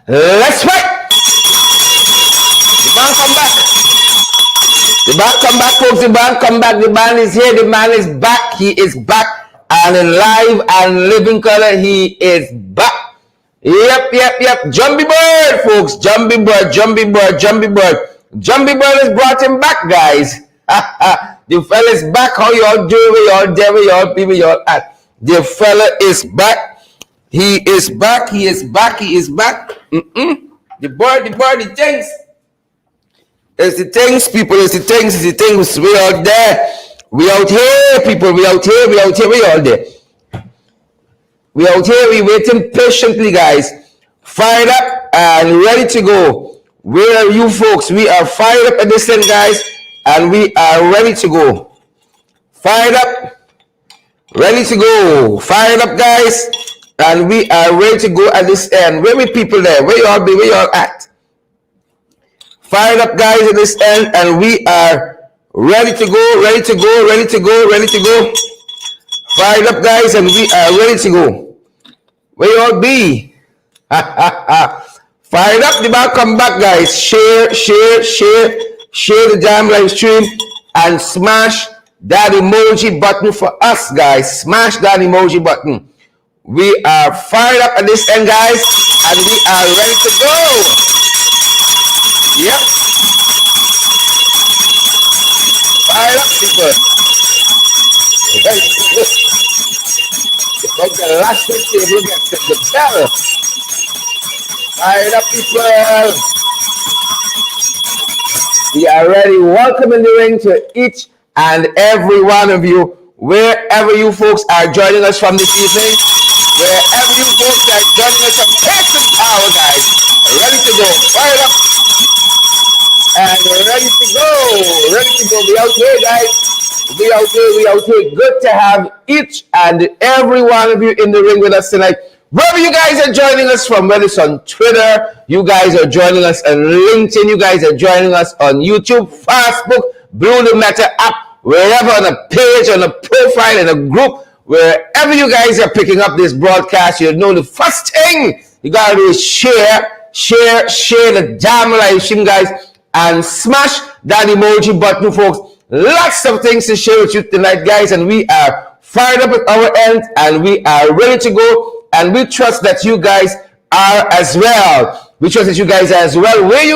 Let's fight. The band come back. The band come back, folks. The band come back. The band is here. The man is back. He is back. And in live and living color, he is back. Yep. Jumpy Bird, folks. Jumpy Bird. Jumpy Bird has brought him back, guys. The fella is back. How y'all do? Where y'all there? Where y'all be? Where y'all at? The fella is back. He is back. He is back. The bird, the things. It's the things, people. It's the things. We out there. We out here, people. We out here. We all there. We out here. We waiting patiently, guys. Fired up and ready to go. Where are you folks? We are fired up at this end, guys, and we are ready to go. Fired up, ready to go. Fired up, guys, and we are ready to go at this end. Where we people there? Where y'all be? Where y'all at? Fired up, guys, at this end, and we are ready to go. Fired up, guys, and we are ready to go. Where y'all be? Fired up, the back, come back, guys. Share the damn live stream and smash that emoji button for us, guys. Smash that emoji button. We are fired up at this end, guys, and we are ready to go. Yep. Fired up, people. Like the last table gets the better. Fired up, people. We are ready. Welcome in the ring to each and every one of you, wherever you folks are joining us from this evening. Wherever you folks are joining us from Texas Power, guys. Ready to go. Fired up. And we're ready to go. We out here, guys. We out here. Good to have each and every one of you in the ring with us tonight. Wherever you guys are joining us from, whether it's on Twitter, you guys are joining us on LinkedIn, you guys are joining us on YouTube, Facebook, Blue the Meta app, wherever on a page, on a profile, in a group, wherever you guys are picking up this broadcast, you know the first thing you gotta do is share the damn live stream, guys, and smash that emoji button, folks. Lots of things to share with you tonight, guys, and we are fired up at our end, and we are ready to go. And we trust that you guys are as well. Where you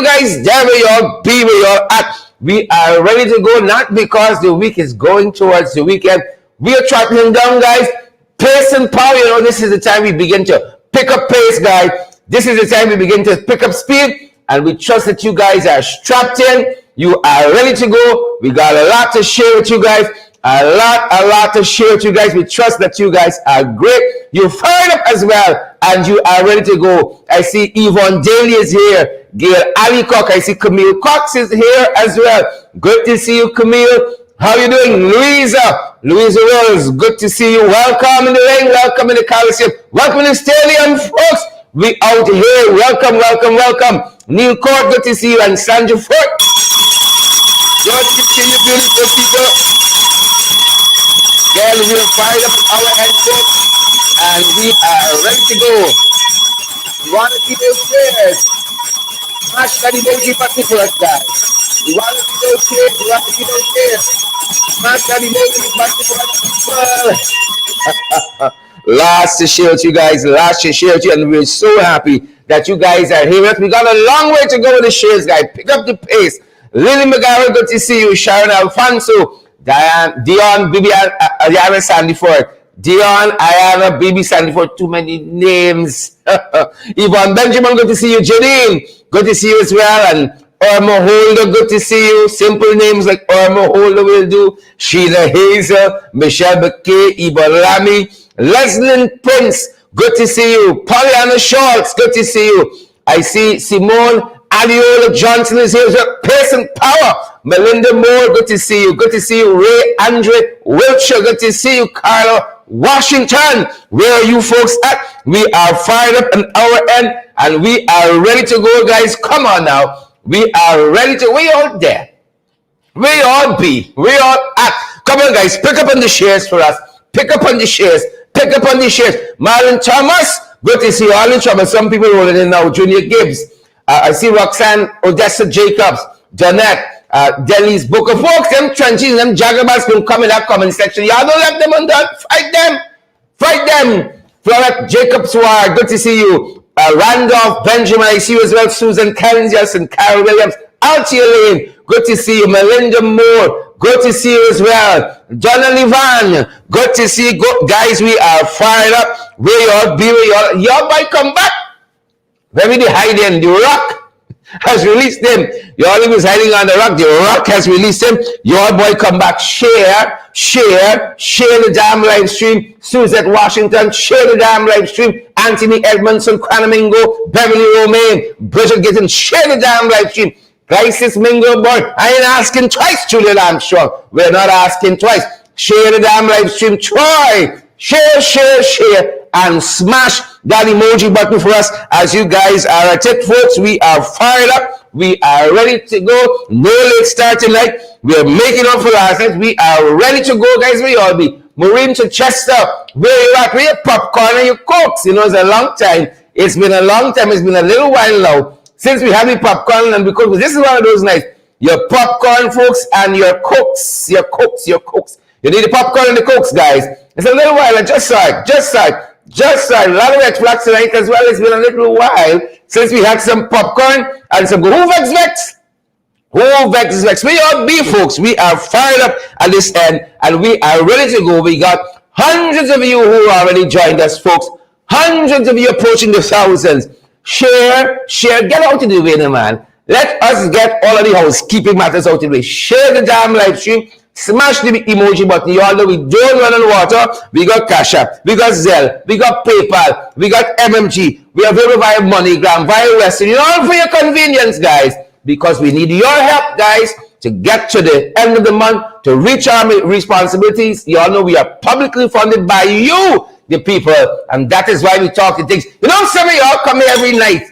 guys there, where y'all be, where y'all at. We are ready to go, not because the week is going towards the weekend. We are throttling down, guys. Pace and power, you know, this is the time we begin to pick up pace, guys. This is the time we begin to pick up speed. And we trust that you guys are strapped in. You are ready to go. We got a lot to share with you guys. A lot to share with you guys. We trust that you guys are great. You're fired up as well, and you are ready to go. I see Yvonne Daly is here. Gail Alicock. I see Camille Cox is here as well. Good to see you, Camille. How you doing? Louisa Wells, good to see you. Welcome in the ring. Welcome in the Coliseum. Welcome in the stadium, folks. We out here. Welcome. Neil Court, good to see you. And Sandra Fort. Good to see you, beautiful people. Girl, we are fired up at our end, folks, and we are ready to go. We want to see those shares. Smash that emoji button for us, guys. We want to see those shares. Smash that emoji button for us, people. Last to share with you guys. And we're so happy that you guys are here. We got a long way to go with the shares, guys. Pick up the pace. Lily McGarrett, good to see you. Sharon Alfonso. Dion, Bibi, Ayana Sandyford. Dion, Ayana, Bibi Sandyford. Too many names. Yvonne Benjamin, good to see you. Janine, good to see you as well. And Irma Holder, good to see you. Simple names like Irma Holder will do. Sheila Hazel, Michelle McKay, Iba Lamy, Leslyn Prince, good to see you. Pollyanna Schultz, good to see you. I see Simone Adiola Johnson is here. Pace and power. Melinda Moore, good to see you. Good to see you. Ray Andre Wiltshire, good to see you. Carla Washington, where are you folks at? We are fired up on our end, and we are ready to go, guys. Come on now. We are ready to. We all there. We all be. We all at. Come on, guys. Pick up on the shares for us. Pick up on the shares. Marlon Thomas, Good to see all in trouble. Some people rolling in now. Junior Gibbs. I see Roxanne, Odessa Jacobs, Jeanette, Denise Booker. Folks, them trenches, them jagabas can come in that comment section. Y'all don't let them undone. Fight them. Fight them. Florette Jacobs Ward. Good to see you. Randolph Benjamin. I see you as well. Susan Kellens and Carol Williams. Altia Lane. Good to see you. Melinda Moore. Good to see you as well. Donna Levan. Good to see you. Guys, we are fired up. Where y'all be? Where y'all might come back. Where we hiding? The Rock has released them. Y'all was hiding on the Rock. The Rock has released them. Your boy come back. Share the damn live stream. Suzette Washington, share the damn live stream. Anthony Edmondson, Quanamingo, Beverly Romaine, Bridget Gittin, share the damn live stream. Crisis Mingo boy, I ain't asking twice, Julian Armstrong. We're not asking twice. Share the damn live stream. Try. Share, and smash that emoji button for us as you guys are at it, folks. We are fired up. We are ready to go. No late start tonight. We are making up for last night. We are ready to go, guys. We all be. Maureen to Chester, where you at? Where your popcorn and your cokes? You know, it's a long time. It's been a long time. It's been a little while now since we had the popcorn and because this is one of those nights. Your popcorn, folks, and your cokes. Your cokes. You need the popcorn and the cokes, guys. It's a little while. I just saw it. A lot of red flags tonight as well. It's been a little while since we had some popcorn and some Who Vex. We all be, folks. We are fired up at this end and we are ready to go. We got hundreds of you who already joined us, folks. Hundreds of you approaching the thousands. Share. Get out of the way, man. Let us get all of the housekeeping matters out of the way. Share the damn live stream. Smash the emoji button. You all know we don't run on water. We got Cash App. We got Zelle. We got PayPal. We got MMG. We are available via MoneyGram, via Western. You know, all for your convenience, guys. Because we need your help, guys, to get to the end of the month, to reach our responsibilities. You all know we are publicly funded by you, the people. And that is why we talk to things. You know, some of y'all come here every night.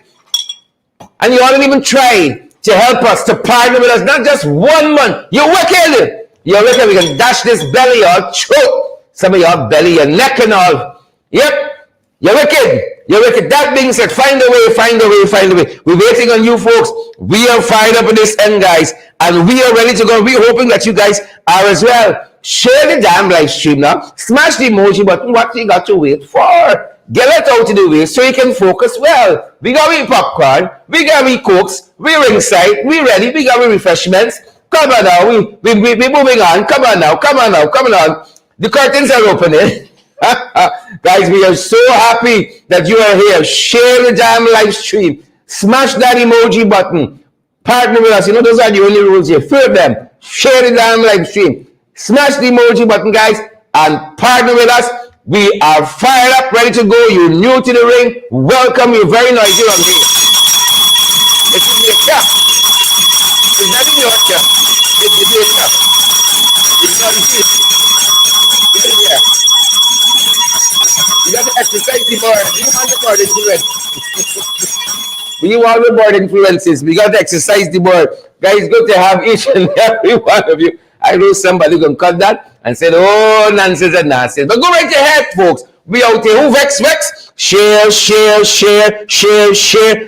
And you all don't even try to help us, to partner with us. Not just 1 month. You're wicked. We can dash this belly or choke some of your belly, your neck and all. Yep, you're wicked. That being said, find a way. We're waiting on you folks. We are fired up with this end, guys, and we are ready to go. We're hoping that you guys are as well. Share the damn live stream now. Smash the emoji button. What you got to wait for? Get it out of the way so you can focus well. We got we popcorn. We got we cokes. We ringside. We ready. We got we refreshments. Come on now, we moving on. Come on now. The curtains are opening. Guys, we are so happy that you are here. Share the damn live stream. Smash that emoji button. Partner with us. You know, those are the only rules here. Few of them. Share the damn live stream. Smash the emoji button, guys, and partner with us. We are fired up, ready to go. You're new to the ring. Welcome. You're very noisy on here. It's in your cap. It's not in your cap. It's in your cap. It's not in your cap. Yeah. You got to exercise the board. You want the board influence. We want the board influences. We got to exercise the board. Guys, good to have each and every one of you. I know somebody gonna cut that and say, oh, nonsense and nonsense. But go right ahead, folks. We out here. Who vex? Share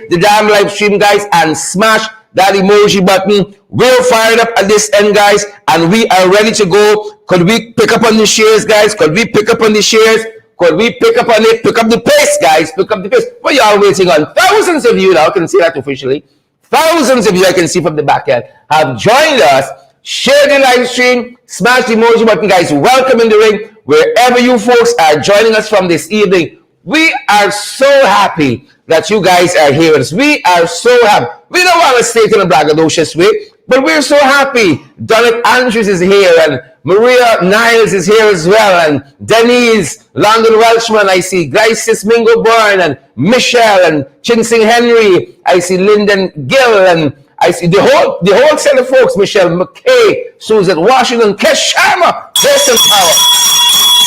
the damn live stream, guys, and smash that emoji button. We're fired up at this end, guys, and we are ready to go. Could we pick up on the shares, guys? Could we pick up on the shares? Could we pick up on it? Pick up the pace, guys. Pick up the pace. What y'all waiting on? Thousands of you now, I can see that officially. Thousands of you, I can see from the back end, have joined us. Share the live stream. Smash the emoji button, guys. Welcome in the ring. Wherever you folks are joining us from this evening, we are so happy that you guys are here with us. We are so happy. We don't want to stay in a braggadocious way, but we're so happy. Donald Andrews is here, and Maria Niles is here as well, and Denise, London Welshman, I see Glycis Mingo Bourne, and Michelle, and Chinsing Henry, I see Lyndon Gill, and I see the whole set of folks, Michelle McKay, Susan Washington, Kesh Sharma, Jason Power,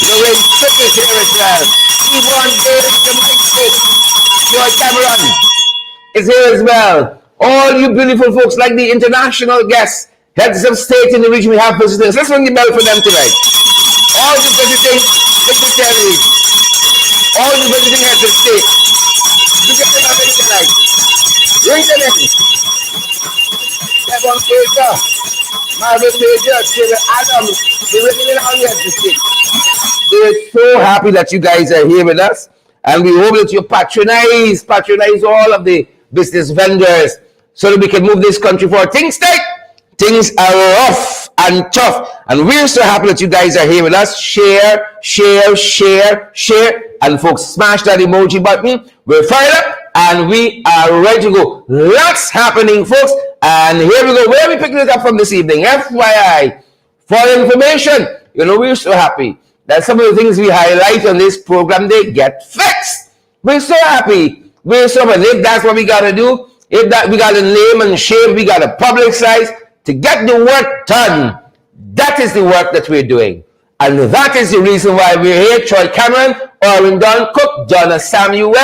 Lorraine Tripp is here as well, Yvonne Davis, Joy Cameron is here as well. All you beautiful folks, like the international guests, heads of state in the region we have visitors. Let's ring the bell for them tonight. All the visiting dignitaries, all the visiting heads of state. You get them already tonight. Ring them in. Devon Major, Marvin Major, David Adams, the visiting heads of state. We're so happy that you guys are here with us, and we hope that you patronize all of the business vendors so that we can move this country forward. Things are rough and tough, and we're so happy that you guys are here with us. Share, and folks, smash that emoji button. We're fired up, and we are ready to go. Lots happening, folks, and here we go. Where are we picking it up from this evening? FYI, for information, we're so happy that some of the things we highlight on this program, they get fixed. We're so happy. We're so happy. If that's what we got to do, if that we got to name and shape, we got to publicize to get the work done. That is the work that we're doing. And that is the reason why we're here. Troy Cameron, Orin Don Cook, Donna Samuels,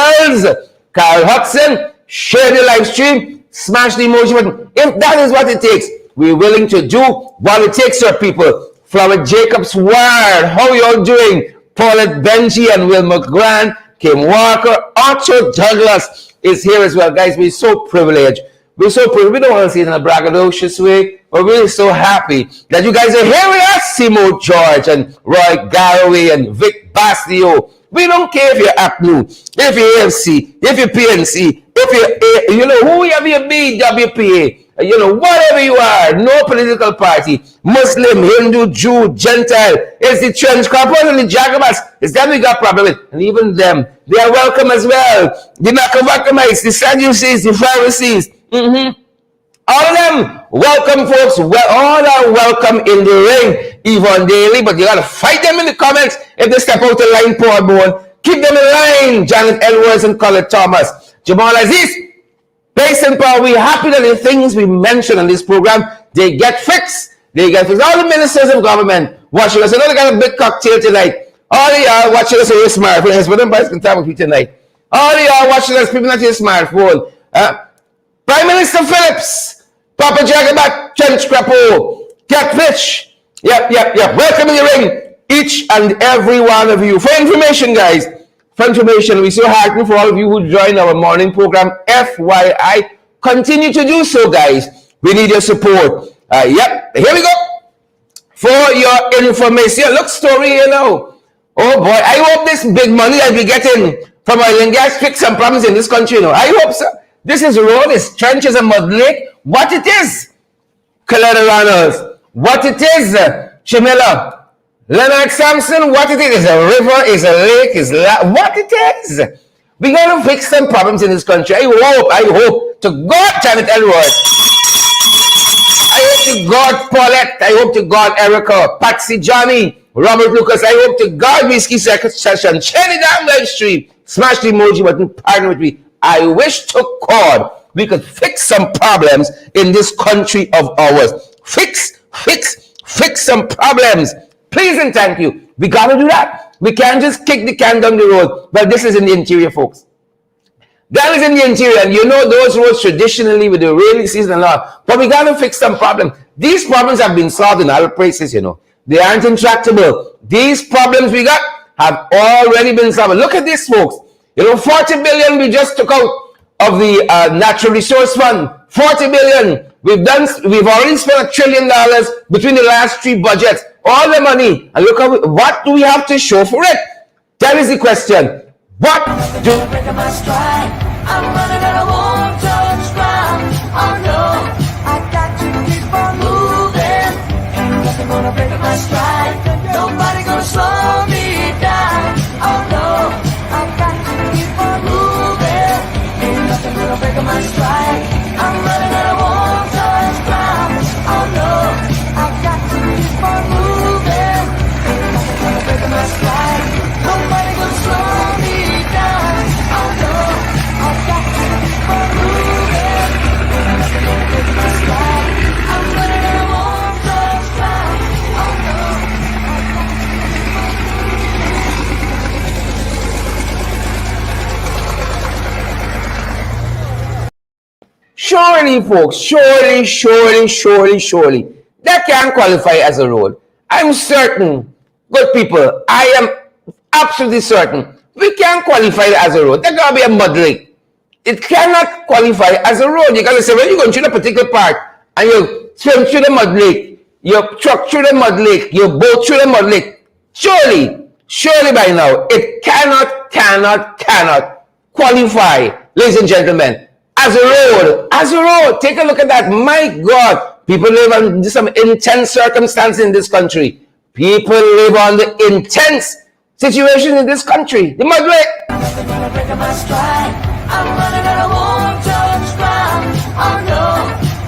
Carl Hudson, share the live stream, smash the emoji button. If that is what it takes, we're willing to do what it takes, sir, people. Flower Jacobs Ward, how y'all doing? Paulette Benji and Wilma Grant, Kim Walker, Archer Douglas is here as well. Guys, we're so privileged. We're so privileged. We don't want to see it in a braggadocious way, but we're so happy that you guys are here with us. Simo George and Roy Garraway and Vic Bastio. We don't care if you're APNU, if you're AFC, if you're PNC, if you're, whoever you be, WPA. Whatever you are, no political party, Muslim, Hindu, Jew, Gentile, it's the trench coppers and the Jagabas, it's them we got problem with, and even them, they are welcome as well. The Macavacamites, the Sadducees, the Pharisees, all of them, welcome folks, all are welcome in the ring, Yvonne Daly, but you gotta fight them in the comments if they step out the line, Paul Bourne, keep them in line, Janet Edwards and Colin Thomas, Jamal Aziz, Base and power, we're happy that the things we mentioned on this program, they get fixed. All the ministers of government watching us. They got a big cocktail tonight. All of y'all watching us on your smartphone. But nobody's can talk with you tonight. All of y'all watching us, people on your smartphone. Prime Minister Phillips, Papa Jagabat, Trench Crapo, Catfish. Yep. Welcome in the ring, each and every one of you. For information, guys. For information, we're so heartened for all of you who join our morning program, FYI. Continue to do so, guys. We need your support. Here we go. For your information, look, story here now. Oh boy, I hope this big money that we're getting from oil and gas fix some problems in this country. I hope so. This is road, it's trenches and mud lake. What it is, Colorado, what it is, Chimela. Leonard Sampson, what it is a river, is a lake, what it is. We're going to fix some problems in this country. I hope to God, Janet Edwards. I hope to God, Paulette. I hope to God, Erica, Patsy, Johnny, Robert Lucas. I hope to God, Whiskey Session. Share the damn live stream. Smash the emoji button. Partner with me. I wish to God we could fix some problems in this country of ours. Fix some problems. Please and thank you. We got to do that. We can't just kick the can down the road. But this is in the interior, folks. That is in the interior. And those roads traditionally with the rainy season and all. But we got to fix some problems. These problems have been solved in other places, They aren't intractable. These problems we got have already been solved. Look at this, folks. 40 billion we just took out of the Natural Resource Fund. 40 billion. We've already spent $1 trillion between the last 3 budgets. All the money, and look at what do we have to show for it? That is the question. What do I'm running and I won't touch ground. Oh no, I got to keep on moving. Ain't nothing gonna break up my stride. Nobody gonna slow me down. Oh no, I got to keep on moving. Ain't nothing gonna break up my stride. I'm running and I won't touch ground. Oh no, I got to keep on moving. My stride. Nobody gonna slow me down. Oh no, I've got to keep on moving. Nothing gonna break my stride. I'm running and I won't touch ground. Oh no, I've got to keep on moving. Surely, folks, surely, that can qualify as a road. I'm certain. Good people, I am absolutely certain We can't qualify it as a road. There's got to be a mud lake. It cannot qualify as a road. You got to say, when you go through a particular part and you swim through the mud lake, you truck through the mud lake, you boat through the mud lake, surely by now, it cannot qualify, ladies and gentlemen, as a road. As a road. Take a look at that. My God, people live under some intense circumstances in this country. People live under intense situations in this country. The mud lake. Nothing gonna break my stride. I'm running and I won't touch ground. Oh no,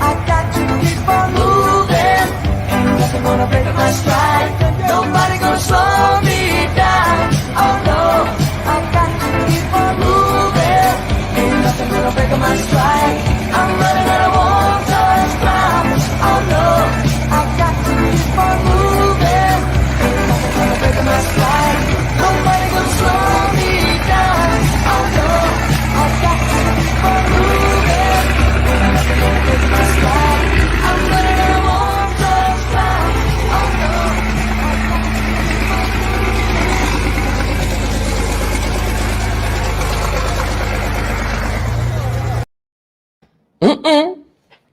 I got to keep on moving. Ain't nothing gonna break my stride. Nobody gonna slow me down. Oh no, I got to keep on moving. Ain't nothing gonna break my stride. I'm running and I won't touch ground. Oh no, I got to keep on moving. Ain't nothing gonna break my stride. Nobody gonna slow me down. Oh no, I got to keep on moving. Ain't nothing gonna break my stride. I'm running and I won't touch ground. Oh no, I got to keep on moving.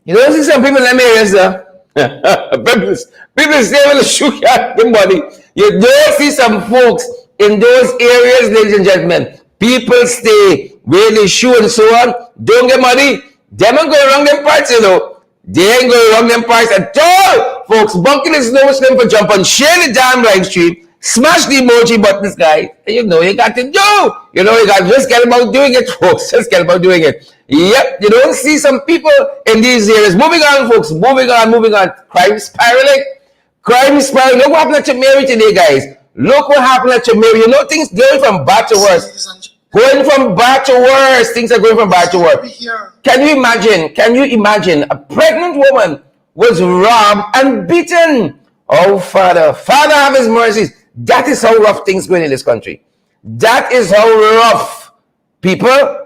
You don't see some people in them areas, sir. people stay with the sugar the money. You don't see some folks in those areas, ladies and gentlemen. People stay where they shoe and so on. Don't get money. Them ain't going wrong them parts, you know. They ain't going wrong them parts at all. Folks, bunking is no slim for jump on. Share the damn live stream. Smash the emoji buttons, guys. You know you got to do. You know you got to just get about doing it, folks. Just get about doing it. Yep, you don't see some people in these areas. Moving on, folks. Moving on. Crime spiraling. Look what happened to Mary today, guys. Look what happened to Mary. You know things going from bad to worse. Things are going from bad to worse. Can you imagine? A pregnant woman was robbed and beaten. Oh, Father have his mercies. That is how rough things going in this country. That is how rough. People,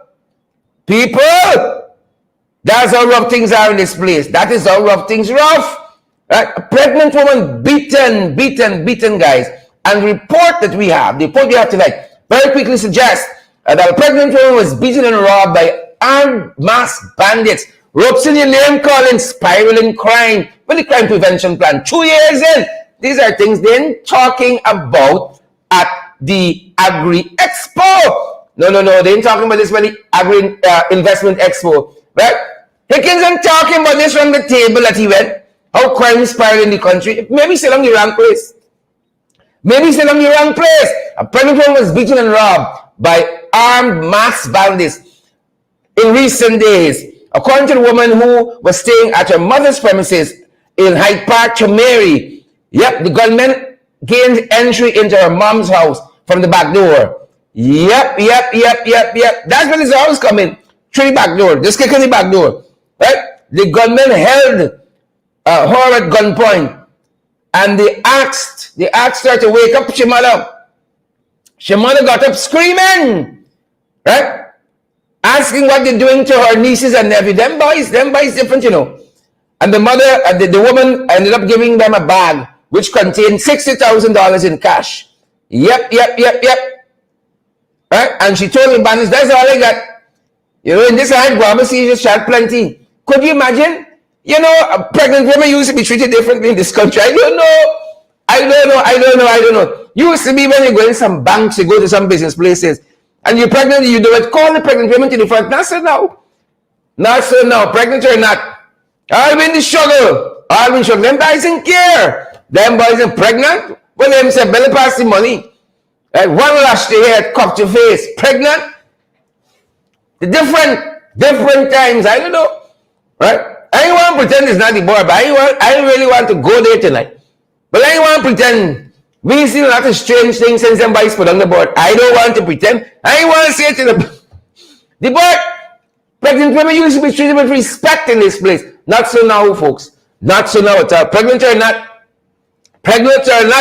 that's how rough things are in this place. That is how rough things rough. Right? A pregnant woman beaten, guys. And the report we have tonight very quickly suggests that a pregnant woman was beaten and robbed by armed masked bandits. Ropes in your name calling, spiraling crime. With the crime prevention plan 2 years in. These are things they're talking about at the Agri Expo. No, they ain't talking about this when the Agri Investment Expo. Right? Hickins ain't talking about this from the table that he went. How crime is spiraling in the country. Maybe still on the wrong place. A pregnant woman was beaten and robbed by armed masked bandits in recent days. According to the woman who was staying at her mother's premises in Hyde Park, Chameri, the gunmen gained entry into her mom's house from the back door. Yep. That's when it's always coming. Through the back door. Just kick in the back door. Right? The gunmen held her at gunpoint. And they asked her to wake up Shimada. Shimada got up screaming. Right? Asking what they're doing to her nieces and nephews. Them boys different, you know. And the mother, the woman ended up giving them a bag which contained $60,000 in cash. Yep. Right? And she told the bandits, that's all I got. You know, in this hard pharmacy, you just shot plenty. Could you imagine? You know, a pregnant woman used to be treated differently in this country. I don't know. Used to be when you go in some banks, you go to some business places, and you're pregnant, you do it. Call the pregnant women to the front. Not so now. Pregnant or not. I'll be in the struggle. Them guys didn't care. Them boys are pregnant. When them say, belly pass the money. Like one lash to hair, cup to face. Pregnant. The different times. I don't know. Right? I ain't want to pretend it's not the boy, but I really want to go there tonight. But I ain't want to pretend. We see a lot of strange things since them boys put on the board. I don't want to pretend. I ain't want to say it to the boy. Pregnant women used to be treated with respect in this place. Not so now, folks. Not so now at all. Pregnant or not,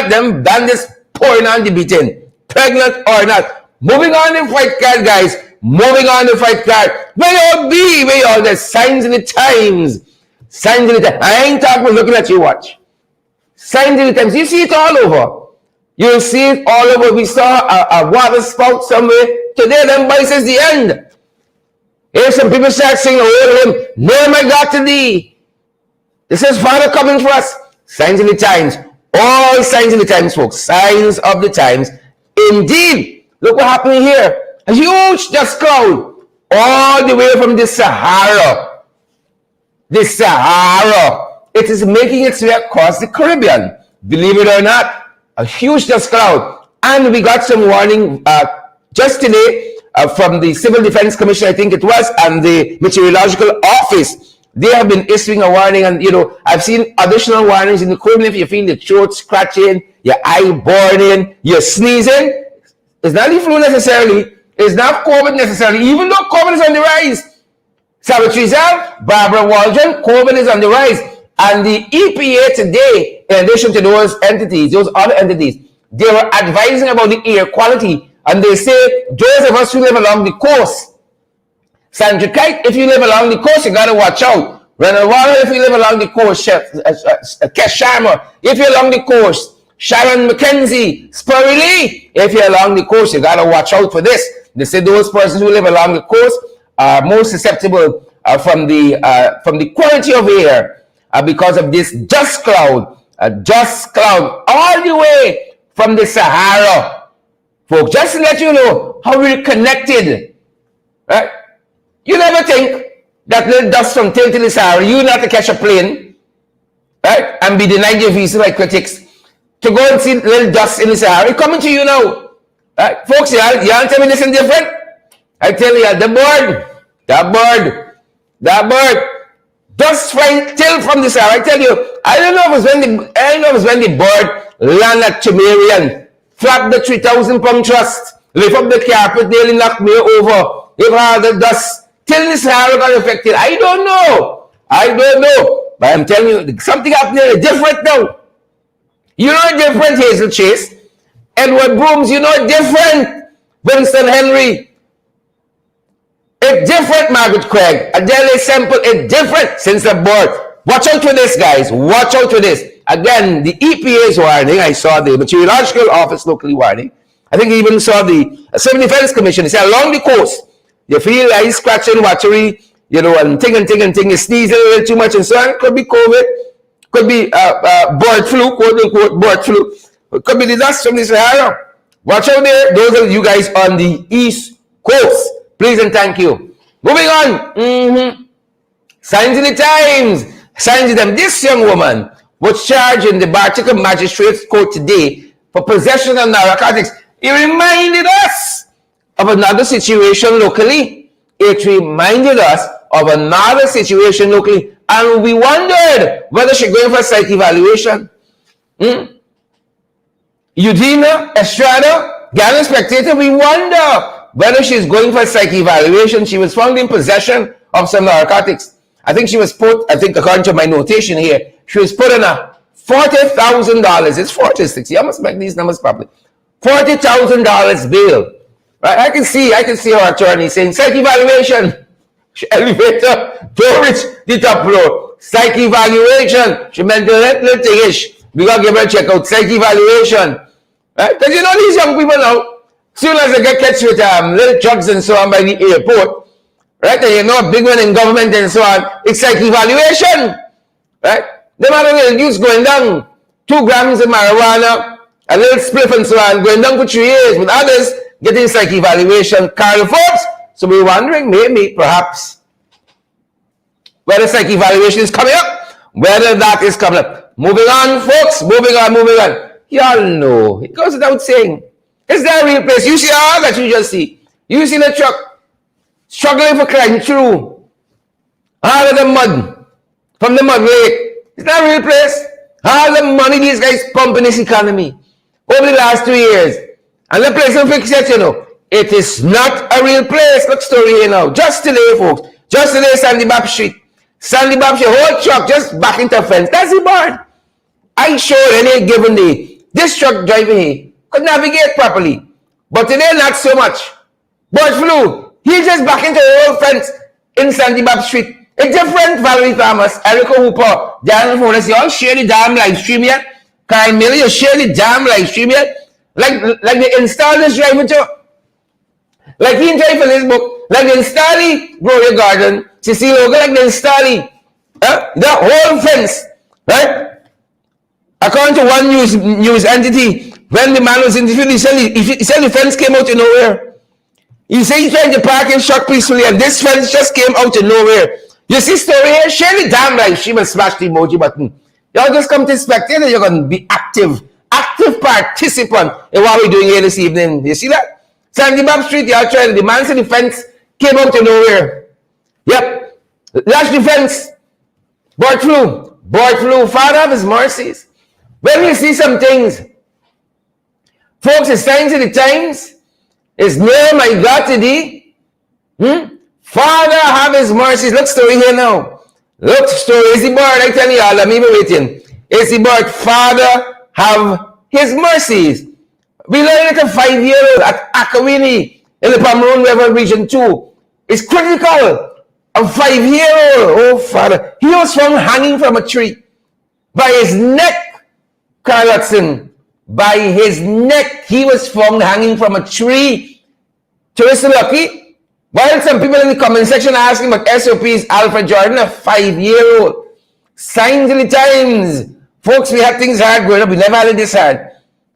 them bandits pouring on the beating. Pregnant or not. Moving on the fight card, guys. Where you all the signs in the times. I ain't talking about looking at your watch. Signs in the times. You see it all over. You'll see it all over. We saw a water spout somewhere. Today, them boys is the end. Here's some people start singing, oh, him, near my God to thee. This is Father coming for us. Signs of the times. All signs of the times, folks. Signs of the times. Indeed, look what happened here. A huge dust cloud all the way from the Sahara. The Sahara. It is making its way across the Caribbean. Believe it or not, a huge dust cloud. And we got some warning just today from the Civil Defense Commission, I think it was, and the Meteorological Office. They have been issuing a warning, and I've seen additional warnings in the Caribbean. If you feel your throat scratching, your eye burning, you're sneezing, it's not the flu necessarily, it's not COVID necessarily, even though COVID is on the rise. Salvatore, Barbara Waldron, COVID is on the rise. And the EPA today, in addition to those entities, those other entities, they were advising about the air quality. And they say, those of us who live along the coast, Sandra Kite, if you live along the coast, you got to watch out. Ronald Waller, if you live along the coast, Kesh Sharma, if you're along the coast, Sharon McKenzie, Spurry Lee, if you're along the coast, you got to watch out for this. They say those persons who live along the coast are most susceptible from the quality of air because of this dust cloud, all the way from the Sahara. Folks, just to let you know how we're connected, right? You never think that little dust from Tail to the Sahara, you not to catch a plane, right? And be denied your visa by critics to go and see little dust in the Sahara. It's coming to you now, right? Folks, y'all tell me this is different. I tell you, that bird, dust flying till from the Sahara. I tell you, I don't know if it was when the bird landed at Chimerian, flap the 3,000-pound trust, lift up the carpet, nearly knocked me over. If all the dust till the Sahara got affected, I don't know. But I'm telling you, something happened there different now. You know different, Hazel Chase. Edward Brooms, you know different. Winston Henry. It's different, Margaret Craig. Adele Semple, it's different since the birth. Watch out for this, guys. Watch out for this. Again, the EPA's warning. I saw the Meteorological Office locally warning. I think I even saw the Civil Defense Commission. They said along the coast, you feel like scratching, watery, and ting, you sneeze a little too much and so on. Could be COVID. Could be bird flu, quote unquote bird flu. It could be the dust from the Sahara. Watch out there. Those of you guys on the East Coast. Please and thank you. Moving on. Signs in the times. Signs of them. This young woman was charged in the Bartica Magistrates Court today for possession of narcotics. It reminded us of another situation locally. And we wondered whether she's going for a psych evaluation. Eudina Estrada, Ghana Spectator, we wonder whether she's going for a psych evaluation. She was found in possession of some narcotics. I think she was put, according to my notation here, she was put on a $40,000. It's 46. I must make these numbers properly. $40,000 bail. Right? I can see her attorney saying, psych evaluation. Elevator, don't reach the top floor. Psych evaluation. She meant to let little thing-ish. We got to give her a check out. Psych evaluation. Right? Because these young people now, soon as they get catch with little drugs and so on by the airport, right? And a big one in government and so on, it's like evaluation, right? Them other little youths going down 2 grams of marijuana, a little spliff and so on, going down for 3 years, with others getting psych evaluation. Carl Forbes. So we're wondering, maybe, perhaps, whether psych evaluation is coming up, whether that is coming up. Moving on, folks, moving on. Y'all know, it goes without saying. Is there a real place? You see all that you just see. You see the truck struggling for crime through all of the mud from the mud lake. Is that a real place? All the money these guys pump in this economy over the last 2 years. And the place will fix it, It is not a real place. Look story here now. Just today, folks. Just today, Sandy Bap Street. Whole truck just back into a fence. That's the board. I showed any given day. This truck driving here could navigate properly. But today, not so much. Bird flu. He just back into a whole fence in Sandy Bap Street. A different Valerie Thomas, Erica Hooper, Daniel Fornes. You all share the damn live stream yet? Kyle Miller, you share the damn live stream yet? Like they install this driver too. Like he enjoy for this book. Like they install it, grow your garden. You see, logo like they install it. The whole fence, right? According to one news entity, when the man was interviewed, he said the fence came out of nowhere. He said he's trying to park in shop peacefully, and this fence just came out of nowhere. You see story here? Share the damn life. She must smash the emoji button. Y'all just come to spectator. You're going to be active participant in what we're doing here this evening. You see that? Sandy Bob Street, y'all trying. The man said the fence came out of nowhere. Yep. Lash the fence. Bird flu. Father of his mercies. When you see some things, folks, it's signs of the times. It's near my God to thee. Father have his mercies. Look story here now. Look story. Is the bird? I tell you all, I'm even waiting. Is the bird? Father have his mercies. We learned it a 5-year-old at Akawini in the Pomeroon River Region 2. It's critical. A 5-year-old. Oh, Father. He was found hanging from a tree. By his neck, Carl Hudson. By his neck, he was found hanging from a tree. Teresa Lucky, while some people in the comment section are asking about SOP's Alfred Jordan, a 5-year-old. Signs of the times. Folks, we had things hard growing up. We never had it this hard.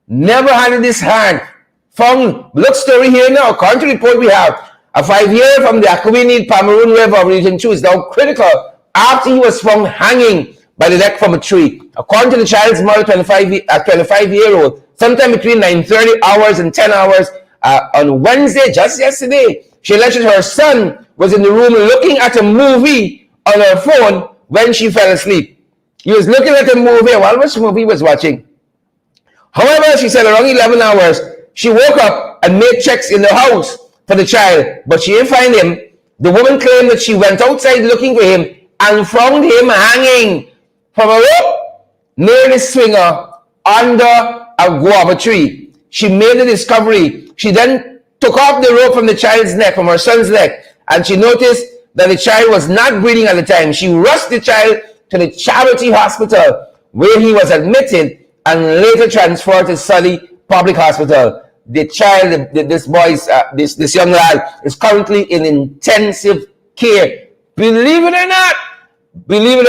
Never had it this hard. Found, look story here now. According to the report we have, a 5-year from the Akawini Pomeroon River Region 2 is now critical after he was found hanging by the neck from a tree. According to the child's mother, 25-year-old, sometime between 9:30 hours and 10 hours on Wednesday, just yesterday, she alleged her son was in the room looking at a movie on her phone when she fell asleep. He was looking at a movie, which movie he was watching. However, she said around 11 hours, she woke up and made checks in the house for the child, but she didn't find him. The woman claimed that she went outside looking for him and found him hanging from a rope near the swinger under a guava tree. She made the discovery. She then took off the rope from the child's neck, from her son's neck, and she noticed that the child was not breathing at the time. She rushed the child to the charity hospital where he was admitted and later transferred to Sully Public Hospital. The child, this young lad, is currently in intensive care. Believe it or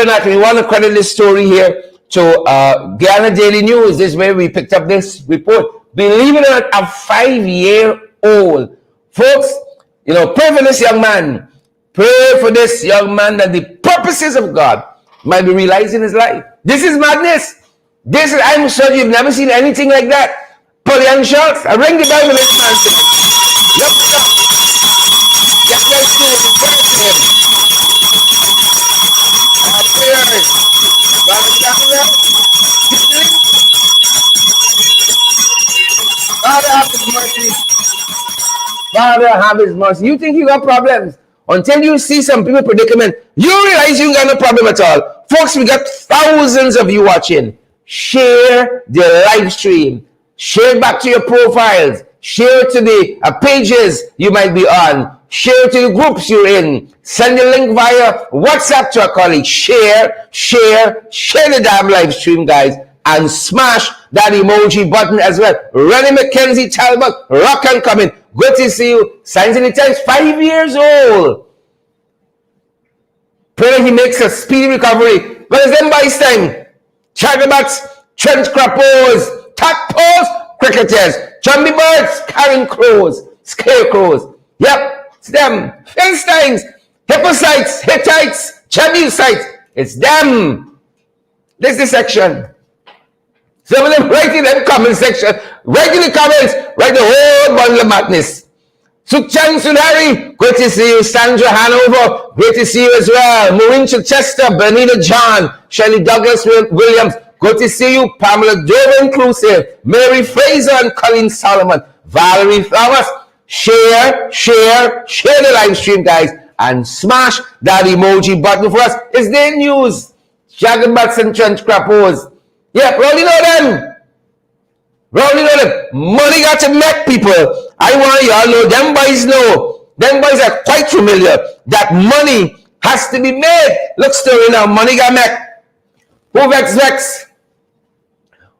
not, we want to credit this story here to Guyana Daily News. This is where we picked up this report. Believe it or not, a 5-year-old. Folks, pray for this young man. Pray for this young man that the purposes of God might be realized in his life. This is madness. I'm sure you've never seen anything like that. Paulian Schultz, I ring the bell with this man today. Yep, sir. Get right to him. Pray to him. Our prayers. Brother Samuel, Father have his mercy. Father have his mercy. You think you got problems until you see some people predicament. You realize you got no problem at all. Folks, we got thousands of you watching. Share the live stream. Share it back to your profiles. Share it to the pages you might be on. Share it to the groups you're in. Send the link via WhatsApp to a colleague. Share the damn live stream, guys. And smash that emoji button as well. Rennie McKenzie Talbot, rock and coming. Good to see you. Signs in the times, 5 years old. Pray that he makes a speedy recovery. But it's them by his time. Chatterbats, trench crappos, tadpoles, cricketers, jumbie birds, carrying crows, scarecrows. Yep, it's them. Philistines, Hippocytes, Hittites, Jebusites. It's them. This is the section. Some of them write in the comment section. Write in the comments. Write the whole bundle of madness. Sukhchand Sudhari, great to see you. Sandra Hanover, great to see you as well. Maureen Chichester, Benita John, Shelley Douglas Williams, good to see you. Pamela Dover Inclusive, Mary Fraser and Colleen Solomon, Valerie Thomas. Share the live stream, guys, and smash that emoji button for us. It's their news. Jagdeo and Trench Crappos. Yeah, rolling on them. Money got to make people. I want y'all know, them boys know. Them boys are quite familiar that money has to be made. Look story now, money got make. Who vex?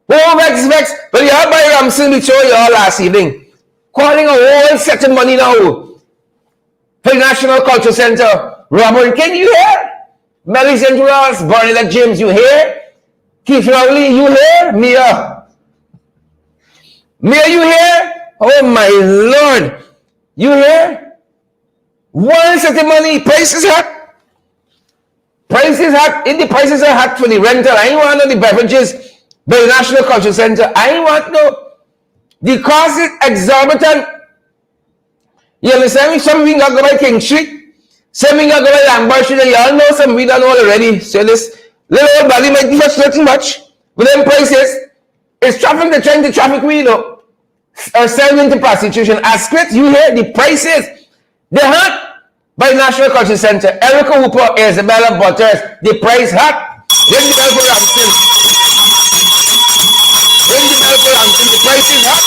Oh, vex. But you have by Ramson, we showed you all last evening. Calling a whole set of money now for the National Culture Center. Robert King, you hear? Millicent Ross, Bernadette James, you hear? Keith Rowley, you hear? Mia, you hear? Oh my Lord, you hear? One set of money, prices hot. Prices hot. If the prices are hot for the rental, I ain't want no the beverages by the National Culture Center. I ain't want no. The cost is exorbitant. You understand me? Some of you got to go by King Street. Some of you got to go by Lambert Street. You all know some of you don't know already. So this little old body might be frustrating much. With them prices, it's traffic they're trying to traffic we, you know, or sell into prostitution. Ask it, you hear the prices. They're hot by the National Culture Center. Erica Hooper, Isabella Butters, the price hot. Ring the bell for Ramson. Ring the bell for Ramson. The price is hot.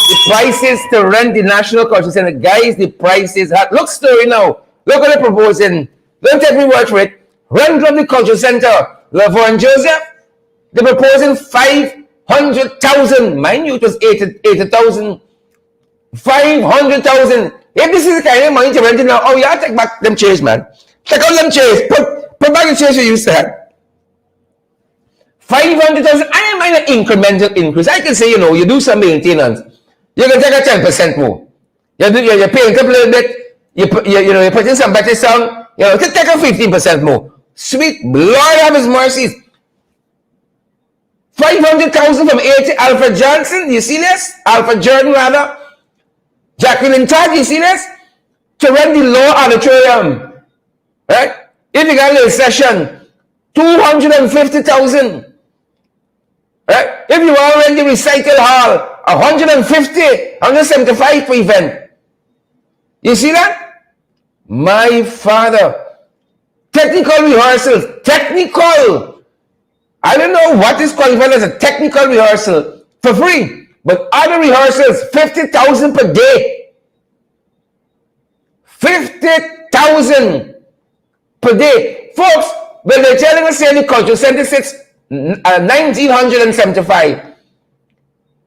The prices to rent the National Culture Center. Guys, the price is hot. Look story now. Look what they're proposing. Don't take me word for it. Rent from the Culture Center. Laverne Joseph. They're proposing 500,000. Mind you, it was 80,000. 500,000. If this is the kind of money to rent it now, oh yeah, take back them chairs, man. Take out them chairs. Put back the chairs you used to have. 500,000. I don't mind an incremental increase. I can say, you know, you do some maintenance. You can take a 10% more. You're paying up a little bit. You put in some better sound. You know, take a 15% more. Sweet Lord have his mercies. 500,000 from 80 Alfred Johnson. You see this? Alfred Jordan rather. Jacqueline Todd, you see this? To rent the Law Auditorium. Right? If you got a little session, 250,000. Right? If you want to rent the Recycle Hall, 150, 175 per event. You see that? My Father. Technical rehearsals. Technical. I don't know what is qualified as a technical rehearsal for free. But other rehearsals, 50,000 per day. 50,000 per day. Folks, when they're telling us here the Culture Center sits 1,975.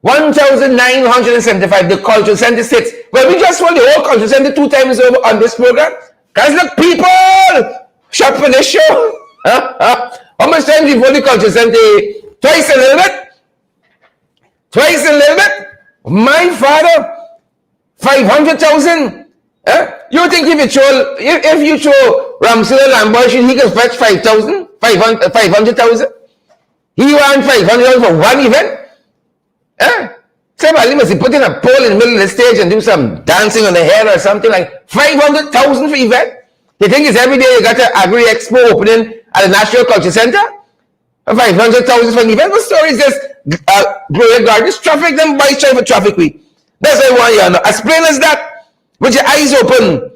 1,975, the Culture Center sits. Well, we just want the whole Culture Center 2 times over on this program. Guys, look, people, shop for this show. How much time do you for the Culture Center? Twice a little bit? Twice a little bit? My Father, 500,000? You think if you throw Ramsey Lambert, he can fetch 5,000? 500,000? He wants 500,000 for one event? Somebody must put in a pole in the middle of the stage and do some dancing on the head or something like 500,000 for event? You think it's every day you got an Agri Expo opening at the National Culture Center? 500,000 for an event? What story is this? Gloria Gardens, traffic them boys trying for traffic week. That's what I want you to know. As plain as that, with your eyes open,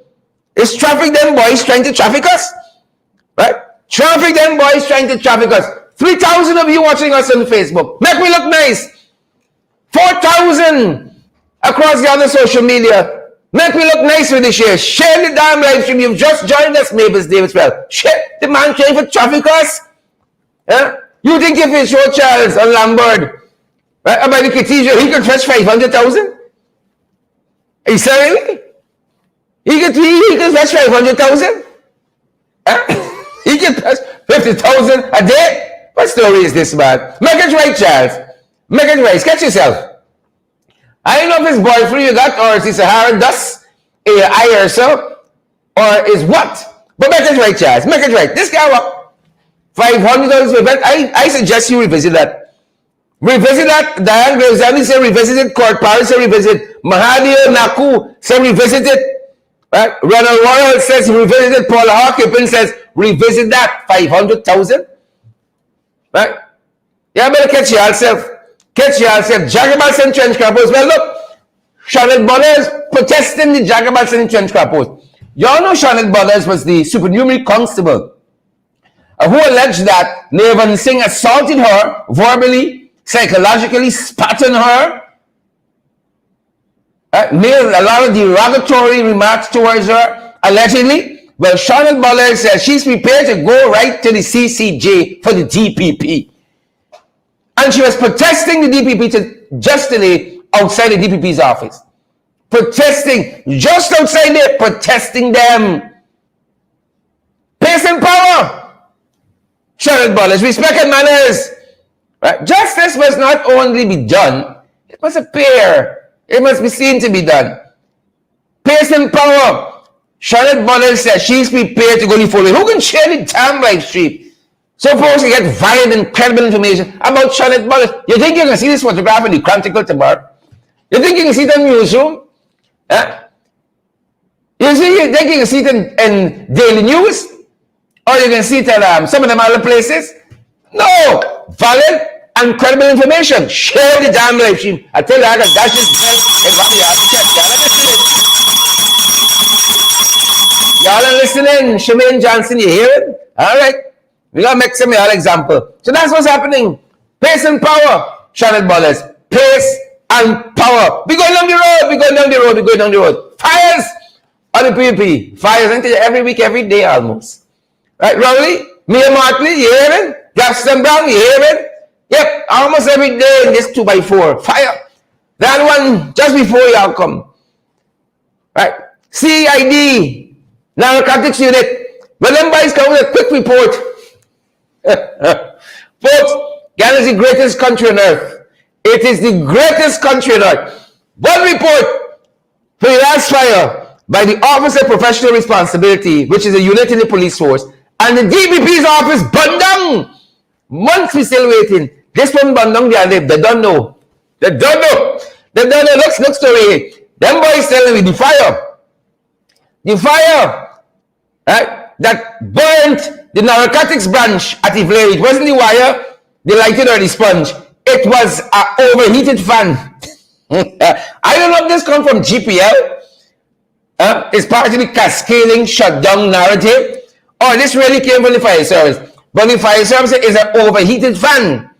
is traffic them boys trying to traffic us? Right? Traffic them boys trying to traffic us. 3,000 of you watching us on Facebook. Make me look nice. 4,000 across the other social media. Make me look nice with the share. Share the damn live stream. You've just joined us, Mavis Davis. Well, shit, the man trying for traffic us. You think if it's your Charles on Lambert, right, about the cathedral, he could fetch 500,000? Are you serious? He could fetch 500,000? He could fetch 50,000 a day? What story is this, man? Make it right, Charles. Make it right. Sketch yourself. I don't know if it's boyfriend you got, or is it Sahara dust in your eye or so, or is what? But make it right, Charles. Make it right. This guy, what? 500,000 for event. I suggest you revisit that. Revisit that. Diane Gravesani said revisit it. Court Paris said revisit. Mahathir Naku said revisit it. Right? Ronald Royal says revisit it. Paula Hawkins says revisit that. 500,000. Right? Yeah, better catch yourself. Catch yourself. Jagabals and trench crappers. Well, look. Charlotte Butters protesting the Jagabals and trench crappers. Y'all know Charlotte Butters was the supernumerary constable who alleged that Nevan Singh assaulted her verbally, psychologically, spat on her, made a lot of derogatory remarks towards her, allegedly. Well, Charlotte Butters says she's prepared to go right to the CCJ for the DPP. And she was protesting the DPP to yesterday outside the DPP's office. Protesting, just outside there, protesting them. Pace and power. Charlotte Bollers, respect and manners. Right? Justice must not only be done, it must appear. It must be seen to be done. Pace and power. Charlotte Bollers says she's prepared to go the full way. Who can share the damn live stream? So folks can get violent and credible information about Charlotte Bollers. You think you can see this photograph in the Chronicle tomorrow? You think you can see it in the newsroom? You think you can see it in Daily News? Or you can see it at some of them other places? No! Valid and credible information. Share the damn live stream. I tell you, I got dashes and y'all are listening. Shemaine Johnson, you hear it? All right. We got to make some y'all example. So that's what's happening. Pace and power. Charlotte Bollers. Pace and power. We're going down the road. We're going down the road. We're going down the road. Fires on the PvP. Fires every week, every day almost. Right, Rowley? Mia Martley, you hear it? Gaston Brown, you hear it? Yep, almost every day in this 2x4. Fire. That one just before y'all come. Right. CID, Narcotics Unit. Well, them boys come with a quick report. Folks, Ghana is the greatest country on earth. It is the greatest country on earth. One report for the last fire by the Office of Professional Responsibility, which is a unit in the police force, and the DPP's office burned down. Months we still waiting. This one burned down the other. They don't know. They don't know. They don't know. Look story. Them boys telling me the fire, right, that burnt the narcotics branch at Ivleri. It wasn't the wire, the lighted or the sponge. It was an overheated fan. I don't know if this comes from GPL. It's part of the cascading shutdown narrative. Or this really came from the fire service. But the fire service is an overheated fan.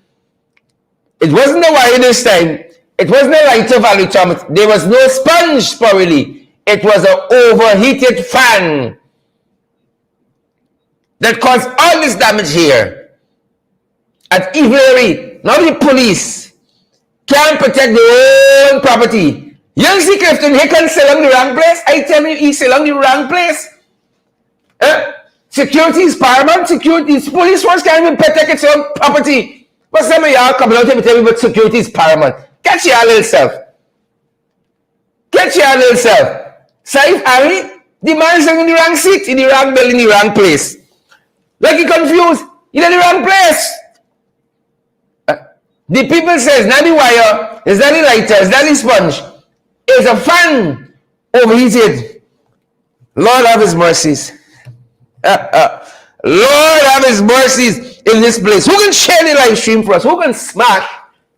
It wasn't a wire this time. It wasn't a lighter value Thomas. There was no sponge spirally. It was an overheated fan that caused all this damage here. At Iveri, now the police can't protect their own property. You see Clifton, he can sell on the wrong place. I tell you, he sell on the wrong place. Security is paramount. Security, police force can't even protect its own property. But some of y'all coming out here and tell me about security is paramount. Catch your little self. Catch your little self. Saif Ali, the man is in the wrong seat, in the wrong building, in the wrong place. Like he confused, in the wrong place. The people says, not the wire, it's not the lighter, it's not the sponge. It's a fan overheated. Lord have his mercies. Lord have his mercies in this place. Who can share the live stream for us? Who can smash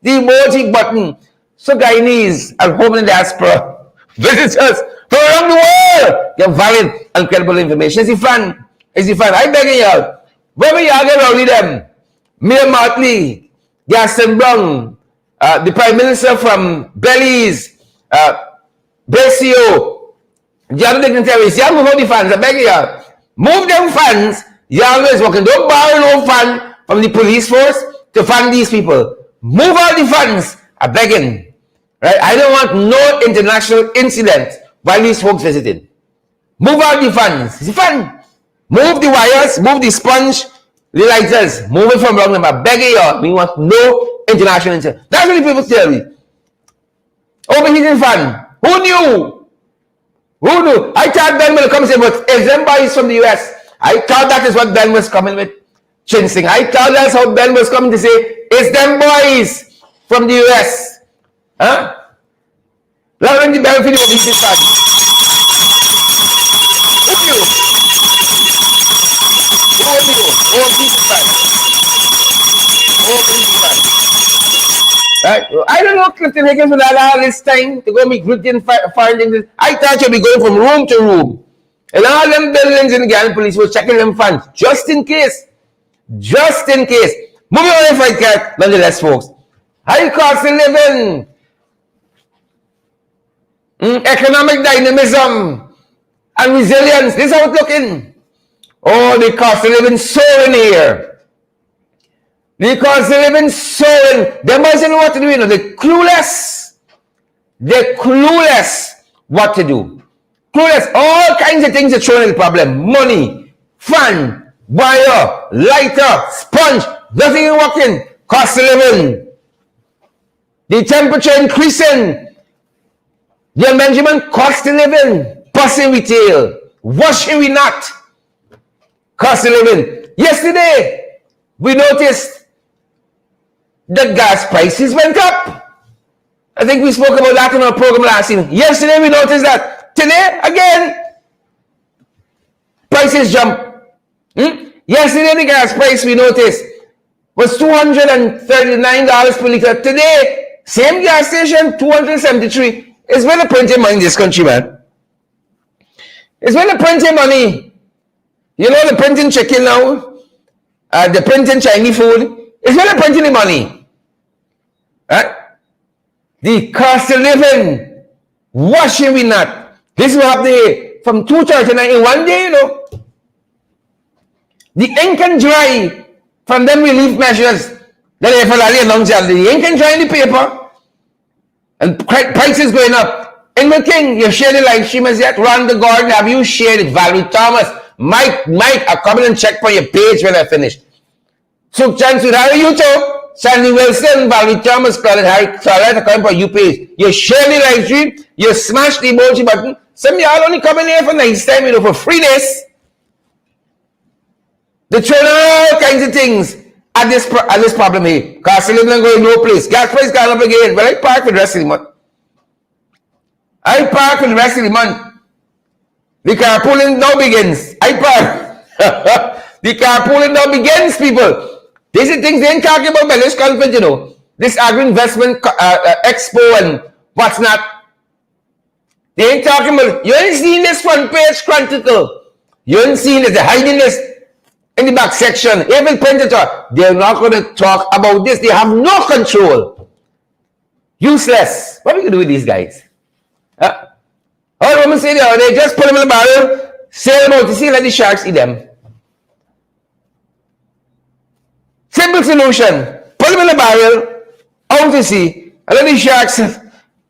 the emoji button so Guyanese and home in the diaspora, visitors from around the world, get valid and credible information? It's the fun. It's the fun. I beg y'all, wherever y'all get rowdy them, Mia Martley, Gaston Brown, the Prime Minister from Belize, Brescio, the other dignitaries, y'all move out the fans. I beg y'all. Move them funds. Y'all is working. Don't borrow no fund from the police force to fund these people. Move all the funds. I'm begging. Right? I don't want no international incident while these folks visiting. Move all the funds. It's fun. Move the wires. Move the sponge. The lighters. Move it from wrong them. I'm begging y'all. We want no international incident. That's what the people tell me. Overheating fund. Who knew? Who knew? I thought Ben will come and say, but if them boys from the US, I thought that is what Ben was coming with. Chinsing. I thought that's how Ben was coming to say, it's them boys from the US. Huh? Let me the Ben for the overheated fund. Who knew? Overheated fund. Overheated fund. Right? I don't know Clifton Higgins will allow this time to go meet Christian findings. I thought you'd be going from room to room. And all them buildings in the Ghana police were checking them funds just in case. Just in case. Moving on if I can, nonetheless, folks. High cost of living. Economic dynamism and resilience. This is how it's looking. Oh, the cost of living soaring here. The cost of living soaring. Them boys don't know what to do, you know. They're clueless. They're clueless what to do. Clueless. All kinds of things are throwing at the problem. Money, fan, wire, lighter, sponge. Nothing is working. Cost of living. The temperature increasing. Dear Benjamin, cost of living. Passing retail. Washing we not. Cost of living. Yesterday, we noticed that gas prices went up. I think we spoke about that in our program last evening. Yesterday, we noticed that. Today, again, prices jump. Yesterday, the gas price we noticed was $239 per liter. Today, same gas station, $273. It's when they're printing money in this country, man. It's when they're printing money. You know, they're printing chicken now. They're printing Chinese food. It's when they're printing the money. Right? The cost of living. Washing we not. This will happen here from 239 in one day, you know. The ink and dry from them relief measures that they have announced. The ink and dry in the paper. And prices going up. Ingrid King, you've shared the live stream as yet. Rhonda Gordon, have you shared it? Valerie Thomas, Mike, I'll come in and check for your page when I finish. So, Chancellor, how are you too? Sandy Wilson, Valerie Thomas, Claudette Harry, Claudette, come for you page. You share the live stream, you smash the emoji button. Some of y'all only come in here for nice time, you know, for freeness. They're throwing all kinds of things at this problem here. Cost of living going no place. Gas price gone up again. Well, I park for the rest of the month. I park for the rest of the month. The carpooling now begins. I park. The carpooling now begins, people. These are things they ain't talking about by this conference, you know. This agri-investment expo and what's not. They ain't talking about, you ain't seen this front page chronicle. You ain't seen it. They're hiding this in the back section. Even Predator, they're not going to talk about this. They have no control. Useless. What are we going to do with these guys? All the women say they just put them in the barrel, sail them out to sea, let the sharks eat them. Simple solution. Put them in the barrel, out to sea, and let the sharks.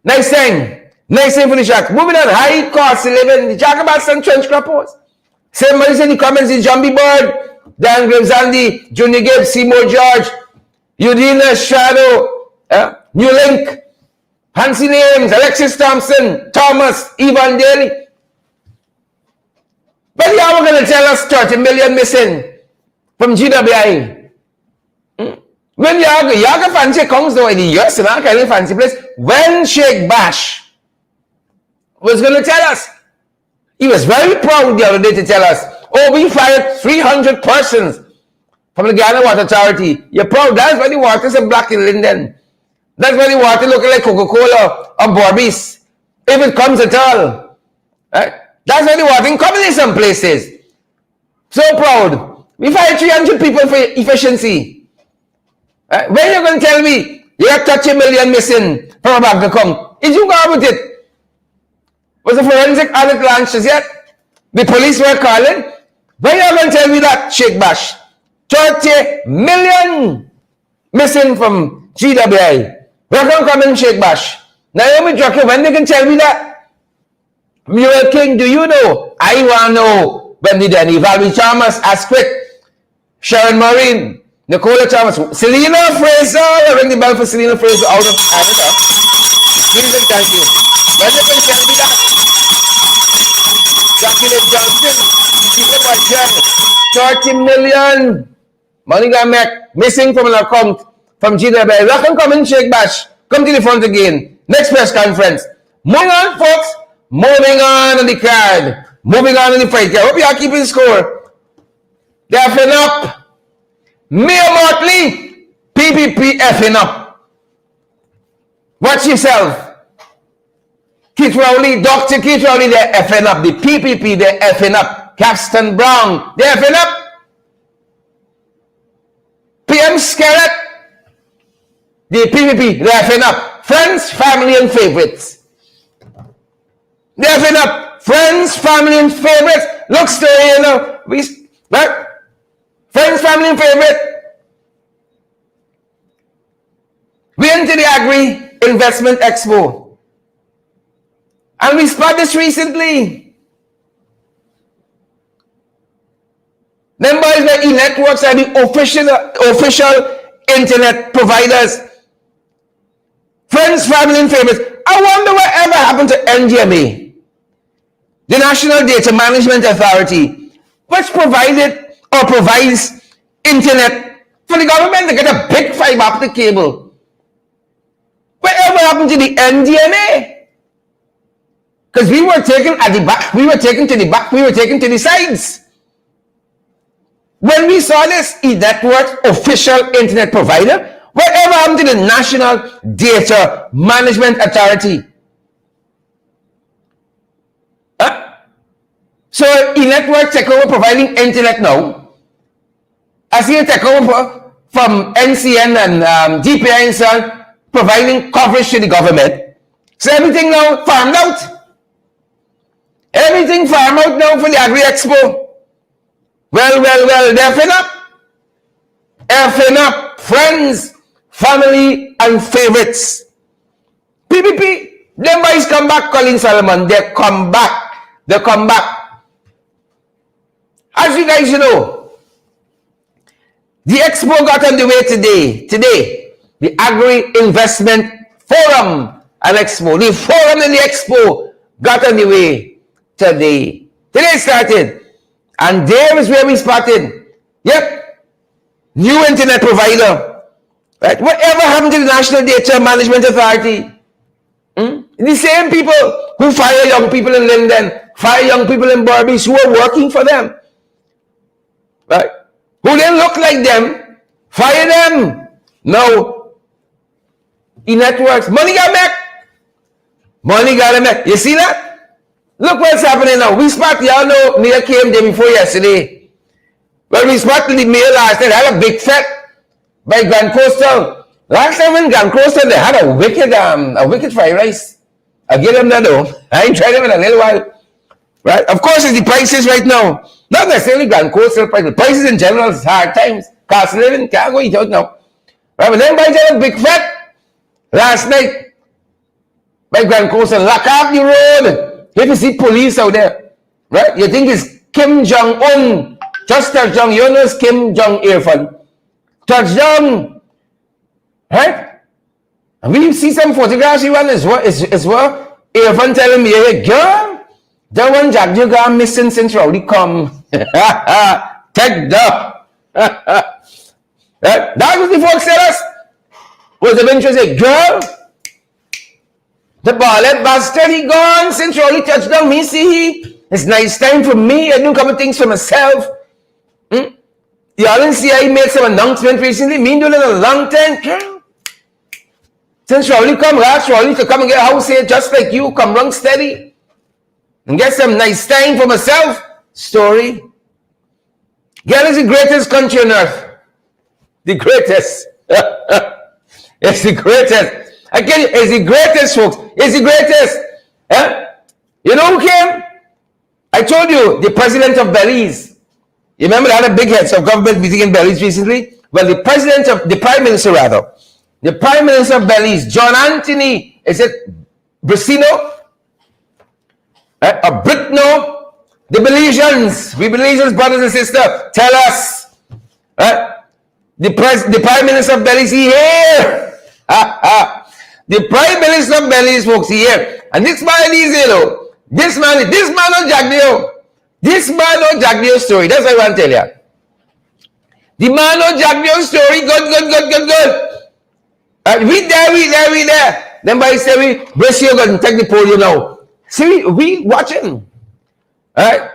Nice thing. Nice thing for the sharks. Moving on, high cost of living. The Jacobas and trench crappers. Somebody in the comments, the Jumbie Bird, Dan Graves, Andy, Junior Gibbs, Seymour George, Udina Shadow, New Link, Hansi Names, Alexis Thompson, Thomas, Ivan Daly. But y'all were going to tell us 30 million missing from GWI. When y'all go fancy comes though in the US and all kind of fancy place, when Sheikh Bash was going to tell us, he was very proud the other day to tell us, oh, we fired 300 persons from the Ghana Water Authority. You're proud. That's why the water's so black in Linden. That's why the water looking like Coca-Cola or Barbies, if it comes at all. Right? That's why the water ain't coming in some places. So proud. We fired 300 people for efficiency. Right? When you're going to tell me you have 30 million missing from a bank account, did you go with it? Was the forensic audit launched as yet? The police were calling. When are you going to tell me that, Sheikh Bash? 30 million missing from GWI. We're going to come in, Sheikh Bash. Naomi Drucker, when they can tell me that? Muriel King, do you know? I want to know when they done. Valerie Thomas, Asquith, Sharon Marine, Nicola Thomas, Selena Fraser. I ring the bell for Selena Fraser out of Canada. Please and thank you. When they can tell me that? Jacqueline Johnson, 30 million money got missing from an account from GWI. Welcome, come in, Sheikh Bash. Come to the front again. Next press conference. Moving on, folks. Moving on the card. Moving on in the fight. I hope you are keeping score. They're effing up. Mayor Motley, PPP effing up. Watch yourself. Keith Rowley, Dr. Keith Rowley, they're effing up. The PPP, they're effing up. Capstan Brown, they're effing up. PM Scarlett, the PPP, they're effing up. Friends, family, and favorites. They're effing up. Friends, family, and favorites. Look, story, you know. Right? Friends, family, and favorite. We into the Agri Investment Expo. And we spot this recently. Them boys like e-networks are the official internet providers. Friends, family, and favorites. I wonder whatever happened to NDMA, the National Data Management Authority, which provided or provides internet for the government to get a big fiber optic cable. Whatever happened to the NDMA? Because we were taken at the back, we were taken to the back, we were taken to the sides. When we saw this e-network official internet provider, whatever happened to the National Data Management Authority? So e-network take over providing internet now. I see it take over from NCN and DPI and so on, providing coverage to the government. So everything now farmed out. Everything farmed out now for the Agri Expo. Well, they're effing up. Friends, family, and favorites. PPP, them boys come back, Colin Solomon. They come back. As you guys know, the expo got underway today. The Agri Investment Forum and Expo. The forum and the expo got underway today. Today started. And there is where we spotted. Yep. New internet provider. Right? Whatever happened to the National Data Management Authority? The same people who fire young people in Linden, fire young people in Barbies who are working for them. Right? Who didn't look like them, fire them. No. E-networks. Money got make. You see that? Look what's happening now. We spot, y'all know, mayor came there before yesterday. Well, we spotted the mayor last night. They had a big fete by Grand Coastal. Last time in Grand Coastal, they had a wicked fried rice. I'll give them that though. I ain't tried them in a little while. Right? Of course, it's the prices right now. Not necessarily Grand Coastal prices. Prices in general is hard times. Cost of living, can't go eat out now. Right? But then by the big fete last night by Grand Coastal, lock off the road. If you see police out there, right? You think it's Kim Jong-un, just touchdown. You know it's Kim Jong-il. Touchdown, right? And we see some photographs even as well. Irfan telling me, hey, girl, that one Jagdeo got missing since Rowdy come. Take the. That was the folks tell us. Was eventually say, girl, the ballet bastard, he gone since Rowdy touchdown. Me see he. It's nice time for me. I do a couple things for myself. Y'all didn't see I made some announcement recently. Me doing it a long time, girl. Since Rowdy come, ask Rowdy to come and get a house here just like you. Come run steady. And get some nice time for myself. Story. Girl is the greatest country on earth. The greatest. It's the greatest. Again, it's the greatest, folks. It's the greatest. You know who came? I told you, the president of Belize. You remember they had a big heads of government meeting in Belize recently? Well, the prime minister of Belize, John Anthony, is it Brasino? Or Britno? The Belizeans, we Belizeans, brothers and sisters, tell us. The prime minister of Belize, he here. The prime minister of Belize, folks, he here. And this man is here, though. This man on Jagdeo. This man on Jagdeo story. That's what I want to tell you. The man on Jagdeo story, good. We there. Then by say we brace you and take the podium now. See, we watching. Alright?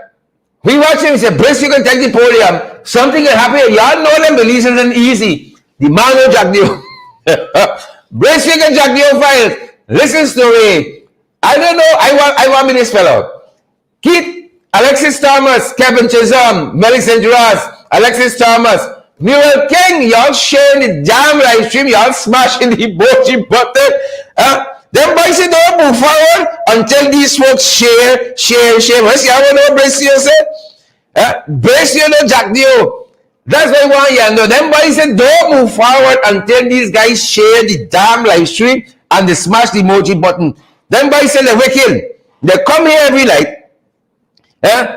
We watching, we say, brace you and take the podium. Something can happen. Y'all know them Belize isn't easy. The man on Jagdeo. Brace you and Jagdeo files. Listen story. I don't know. I want me this fellow. Keith, Alexis Thomas, Kevin Chisholm, Melissa Duras, Alexis Thomas, Muriel King, y'all sharing the damn live stream, y'all smashing the emoji button. Them boys don't move forward until these folks share. What's y'all want to brace you, say? Brace you, no Jagdeo. That's why I want you to know. Them boys said don't move forward until these guys share the damn live stream and they smash the emoji button. Them boys said they're wicked. They come here every night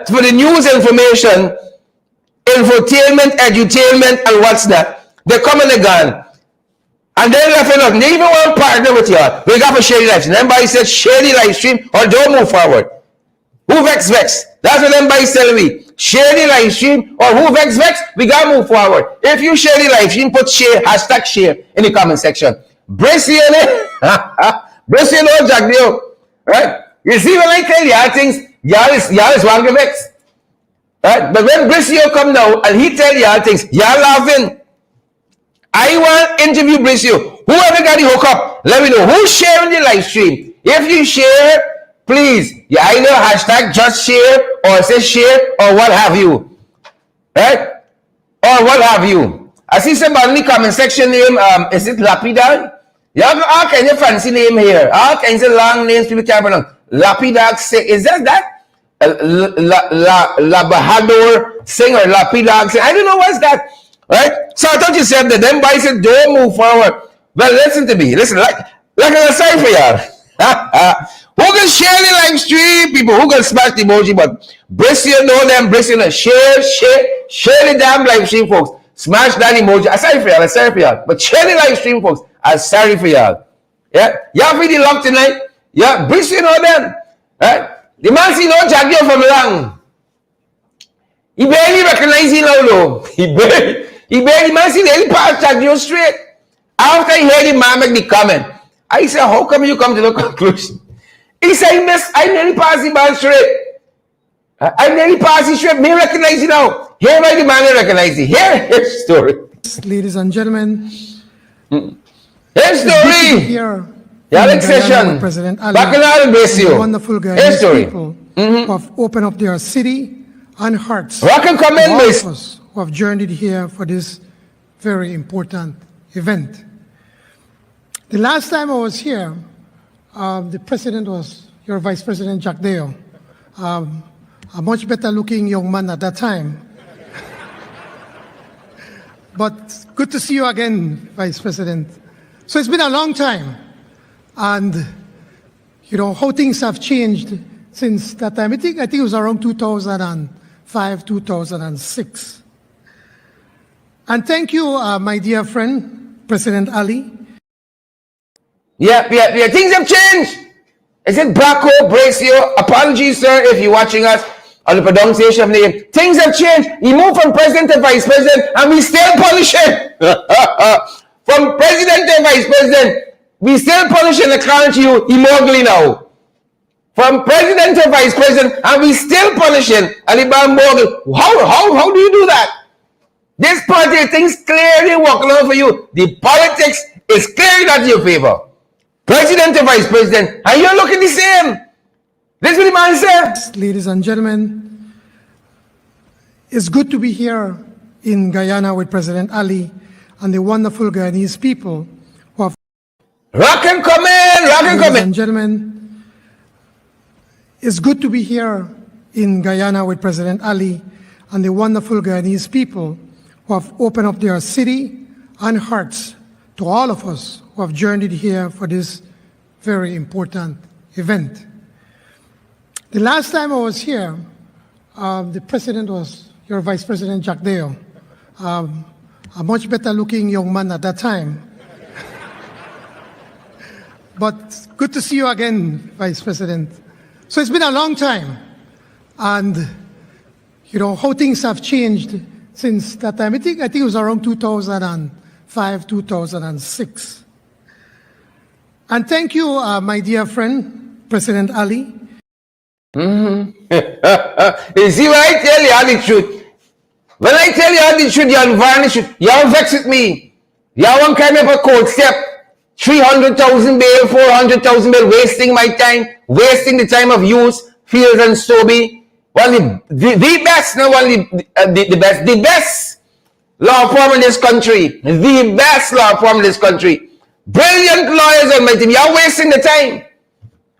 for the news, information, infotainment, edutainment, and what's that. They come in the gun. And then left it up. They even want to partner with you. We got to share the live stream. Them boys said share the live stream or don't move forward. Who vex? That's what them boys telling me. Share the live stream or who vex? We gotta move forward. If you share the live stream, put share, hashtag share in the comment section. Brace you, brace you, Lord Jagdeo. Right? You see when I tell y'all things, y'all is one vex. Right? But when Bricio come now and he tell y'all things, y'all laughing. I want to interview Bricio. Whoever got the hookup, let me know who's sharing the live stream. If you share, please, you either hashtag just share or say share or what have you. Right? Or what have you. I see somebody in the comment section name, is it Lapidar? You have all kinds of fancy name here. All kinds of long names people can't pronounce. Lapidar, is that? La Bahadur Singh or Lapidar Singh. I don't know what's that. Right? So I thought you said that them boys said don't move forward. Well, listen to me. Listen, like I'm sorry for y'all. Who can share the live stream, people? Who can smash the emoji button? Bricio know them, Bricio know. Share the damn live stream, folks. Smash that emoji. I'm sorry for y'all. But share the live stream, folks. I'm sorry for y'all. Yeah? Y'all really locked tonight? Yeah? Bricio know them. Right? The man see no Jagdeo from long. He barely recognize him now, though. He barely, man see the pass Jagdeo straight. After I heard the man make the comment, I said, how come you come to the conclusion? He said, I nearly passed the ball straight. I nearly passed it straight. Me recognize it now. Here by the man recognize it. Here's the story. Ladies and gentlemen, here's the story. Here Alex session. President Ali, back in Ireland, Bricio. Wonderful guys. Here's the story. People who have opened up their city and hearts. Rock and come in, all of us who have journeyed here for this very important event. The last time I was here, the president was your Vice President Jagdeo, a much better looking young man at that time. But good to see you again, Vice President. So it's been a long time. And you know how things have changed since that time. I think it was around 2005, 2006. And thank you, my dear friend, President Ali. Yeah. Things have changed. Is it Braco, Bricio? Apologies, sir, if you're watching us on the pronunciation of the name. Things have changed. He moved from president to vice president, and we still punish him. From president to vice president, we still punishing the current you immorally now. From president to vice president, and we still punishing Alibam Morgan. How do you do that? This party things clearly working out for you. The politics is clearly not in your favor. President to vice president, and you're looking the same. This is what the man said. Ladies and gentlemen, it's good to be here in Guyana with President Ali and the wonderful Guyanese people who have. Rock and come in. Ladies and gentlemen, it's good to be here in Guyana with President Ali and the wonderful Guyanese people who have opened up their city and hearts to all of us who have journeyed here for this very important event. The last time I was here, the president was your Vice President Jagdeo, a much better looking young man at that time. But good to see you again, Vice President. So it's been a long time. And you know how things have changed since that time. I think it was around 2005, 2006. And thank you, my dear friend, President Ali. You see, when I tell you all the truth, when I tell you all the truth, you unvarnish it. You don't vex with me. You won't carry me up a court step. 300,000 bail, 400,000 bail, wasting my time, wasting the time of youth, Fields and Stobie. One of the best, no one the best law firm in this country. The best law firm in this country. Brilliant lawyers on my team. You're wasting the time.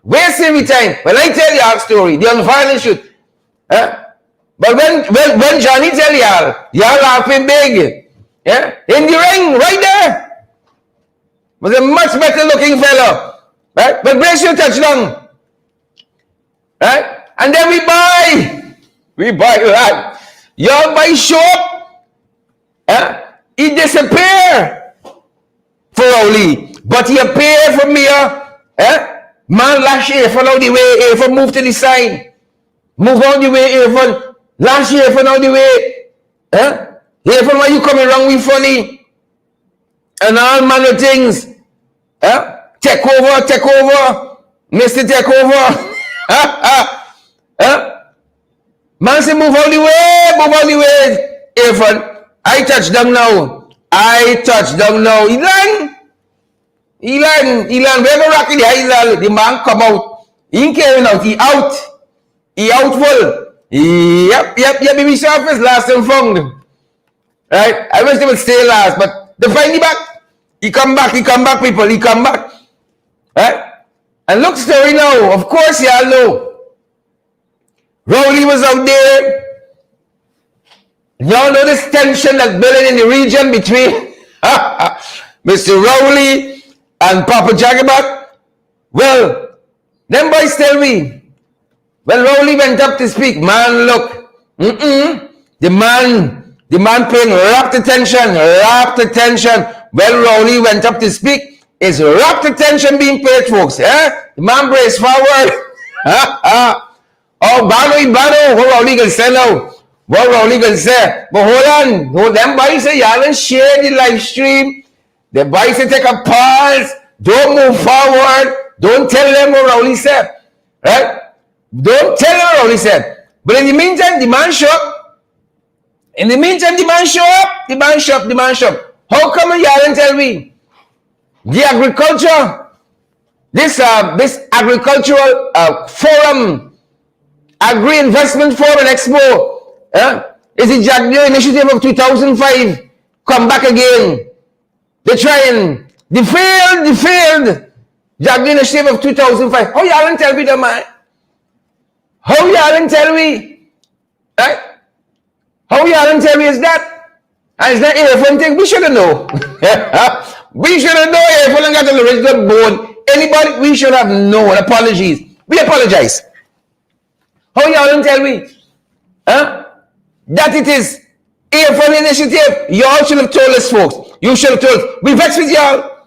Wasting the time. When I tell you our story, the unvarnished truth. But when Johnny tell y'all laughing big. Yeah? In the ring, right there. Was a much better looking fellow. Right? But brace your touchdown. Right? And then we buy. We buy that. Y'all buy shop. Yeah? He disappear for Rowley. But he appear for me. Man last year follow the way. If move to the side. Move on the way. If last year for now the way. Here from where you coming wrong with funny. And all manner of things. Take over. Mr. Take over. Man say move all the way. Irfan, I touch down now. He land. Where go rocky the island? The man come out. He ain't carrying out. He out full. Yep, baby surface last and found. Right? I wish they would stay last, but they find him back. He come back, people. He come back. Right? And look story now. Of course, y'all know. Rowley was out there. Y'all know this tension that's building in the region between Mr. Rowley and Papa Jagdeo. Well, them boys tell me, when Rowley went up to speak, man, look, the man paying rapt attention. When Rowley went up to speak, is rapt attention being paid, folks. The man brace forward. Oh, Bano, what Rowley gonna say now? What Rowley gonna say? But hold on, them boys say y'all and share the live stream. The boys say take a pause. Don't move forward. Don't tell them what Rowley said. Right? Don't tell them what Rowley said. But in the meantime, the man show up. The man show up. How come y'all and tell me? The agriculture, this agricultural forum, agri-investment forum and expo, is the Jagdeo initiative of 2005 come back again. They're trying. The failed Jagdeo initiative of 2005. How y'all and tell me that, man? How y'all and tell me? Right? How y'all and tell me is that? And it's not Irfan thing. We should have known. We should have known Irfan got the original bone. Anybody, we should have known. Apologies. We apologize. How y'all and tell me? That it is Irfan initiative. Y'all should have told us, folks. You should have told us. We vexed with y'all.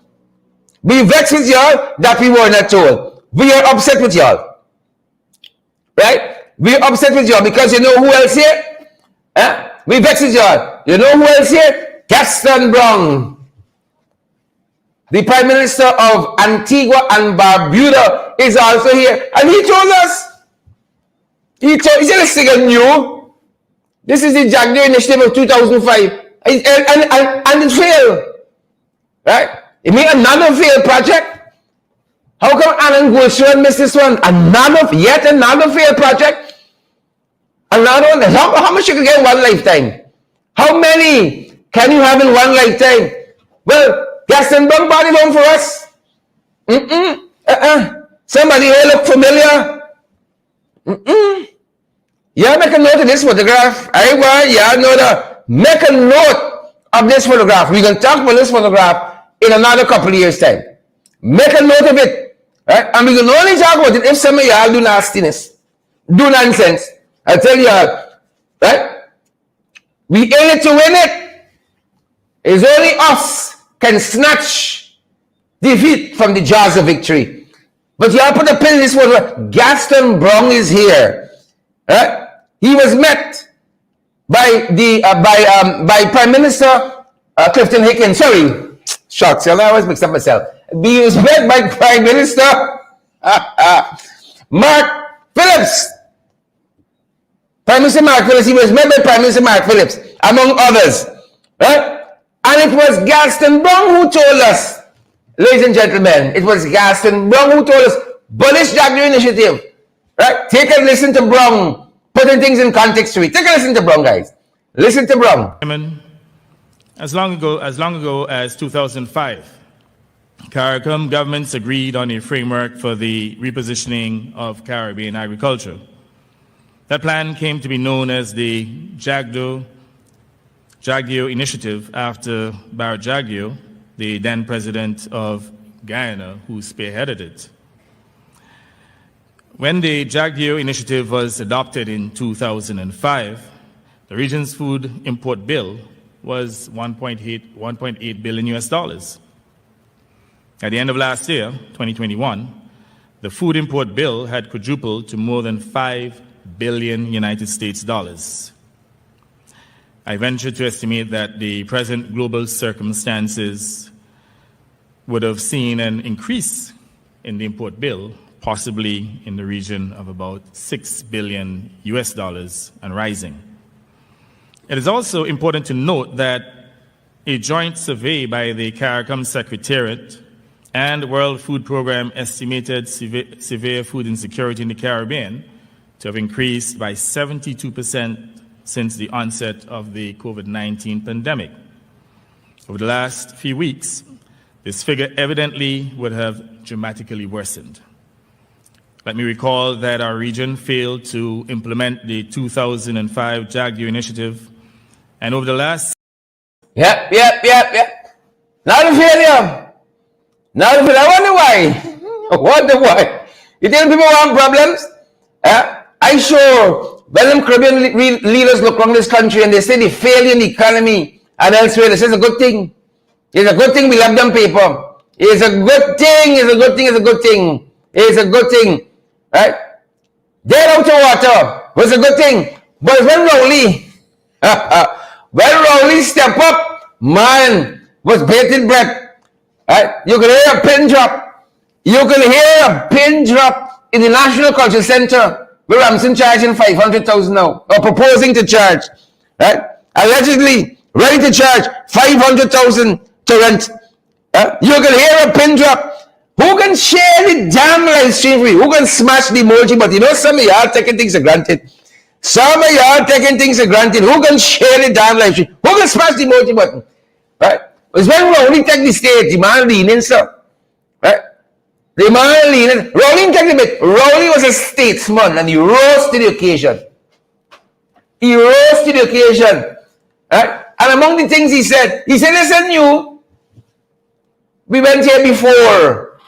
That we were not told. We are upset with y'all. Right? We are upset with y'all because you know who else here? We vexed with y'all. You know who else here? Gaston Brown. The Prime Minister of Antigua and Barbuda is also here. And he told us. He said this thing new. This is the Jagdeo initiative of 2005. And it failed. Right? It made another failed project. How come Alan Goldstone missed this one? Yet another failed project? Another one? How much you can get in one lifetime? How many can you have in one lifetime? Well, Gaston Brown brought it home for us. Somebody here look familiar? Yeah, make a note of this photograph. Y'all know that. Make a note of this photograph. We can talk about this photograph in another couple of years' time. Make a note of it. Right? And we can only talk about it if some of y'all do nastiness. Do nonsense. I tell y'all. Right? We in it to win it. It's only us can snatch defeat from the jaws of victory. But y'all put a pin in this one. Gaston Brown is here. Right? He was met by the by Prime Minister Clifton Hicken. Sorry, shucks, I always mix up myself. He was met by Prime Minister Mark Phillips. Prime Minister Mark Phillips. He was met by Prime Minister Mark Phillips, among others. Right? And it was Gaston Brown who told us, ladies and gentlemen, it was Gaston Brown who told us, bullish Jagdeo initiative. Right? Take a listen to Brown, putting things in context to it. Take a listen to Brown, guys. Listen to Brown. As long ago as 2005, CARICOM governments agreed on a framework for the repositioning of Caribbean agriculture. That plan came to be known as the Jagdeo Initiative after Barrett Jagdeo, the then president of Guyana, who spearheaded it. When the Jagdeo Initiative was adopted in 2005, the region's food import bill was $1.8 billion US dollars. At the end of last year, 2021, the food import bill had quadrupled to more than $5 billion United States dollars. I venture to estimate that the present global circumstances would have seen an increase in the import bill, possibly in the region of about $6 billion US dollars and rising. It is also important to note that a joint survey by the CARICOM Secretariat and the World Food Programme estimated severe food insecurity in the Caribbean to have increased by 72% since the onset of the COVID-19 pandemic. Over the last few weeks, this figure evidently would have dramatically worsened. Let me recall that our region failed to implement the 2005 Jagdeo Initiative, and over the last... Yep. Not a failure. Not a failure. I wonder why. I wonder why. You think people want problems? I sure when them Caribbean leaders look around this country and they say they fail in the economy and elsewhere, they say it's a good thing. It's a good thing we love them people. It's a good thing. It's a good thing. It's a good thing. It's a good thing. Right? Dead out of water was a good thing. But when Rowley step up, man, was bated breath. Right? You can hear a pin drop. You can hear a pin drop in the National Cultural Center where Ramson charging $500,000 now, or proposing to charge. Right? Allegedly ready to charge $500,000 to rent. You can hear a pin drop. Who can share the damn live stream for you? Who can smash the emoji button? You know, some of y'all taking things for granted. Some of y'all taking things for granted. Who can share the damn live stream? Who can smash the emoji button? Right? It's when Rowley take the stage, the man leaning, sir. Right? The man leaning. Rowley take the bit. Rowley was a statesman and he rose to the occasion. He rose to the occasion. Right? And among the things he said, listen, you, we went here before.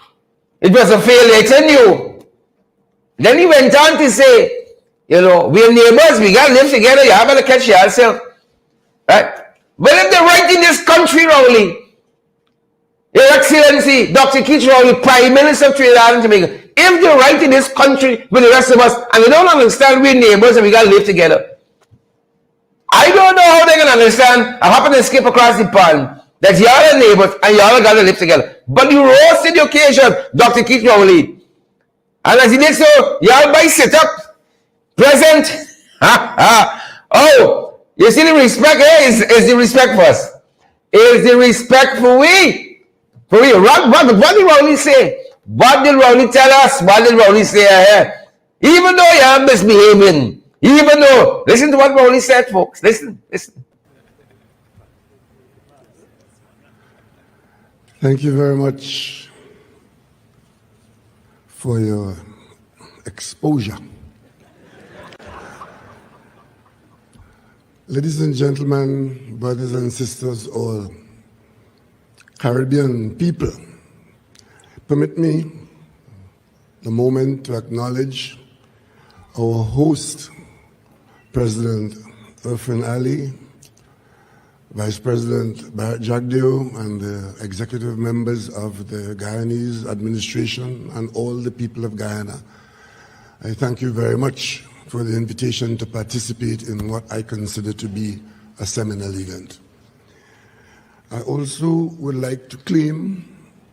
It was a failure. It's a new. Then he went on to say, you know, we're neighbors. We got to live together. You have to catch yourself. Right? But if they're right in this country, Rowley, Your Excellency, Dr. Keith Rowley, Prime Minister of Trinidad and Jamaica, if they're right in this country with the rest of us, and we don't understand we're neighbors and we got to live together, I don't know how they're going to understand. I happen to skip across the pond that y'all are neighbors and y'all got to live together. But you rose to the occasion, Dr. Keith Rowley. And as he did so, y'all by sit up, present. Oh, you see the respect here is the respect for us. Is the respect for we. For we. What did Rowley say? What did Rowley tell us? What did Rowley say here? Even though you are misbehaving, even though, listen to what Rowley said, folks. Listen. Thank you very much for your exposure. Ladies and gentlemen, brothers and sisters, all Caribbean people, permit me the moment to acknowledge our host, President Irfan Ali, Vice President Barrett Jagdeo, and the executive members of the Guyanese administration and all the people of Guyana. I thank you very much for the invitation to participate in what I consider to be a seminal event. I also would like to claim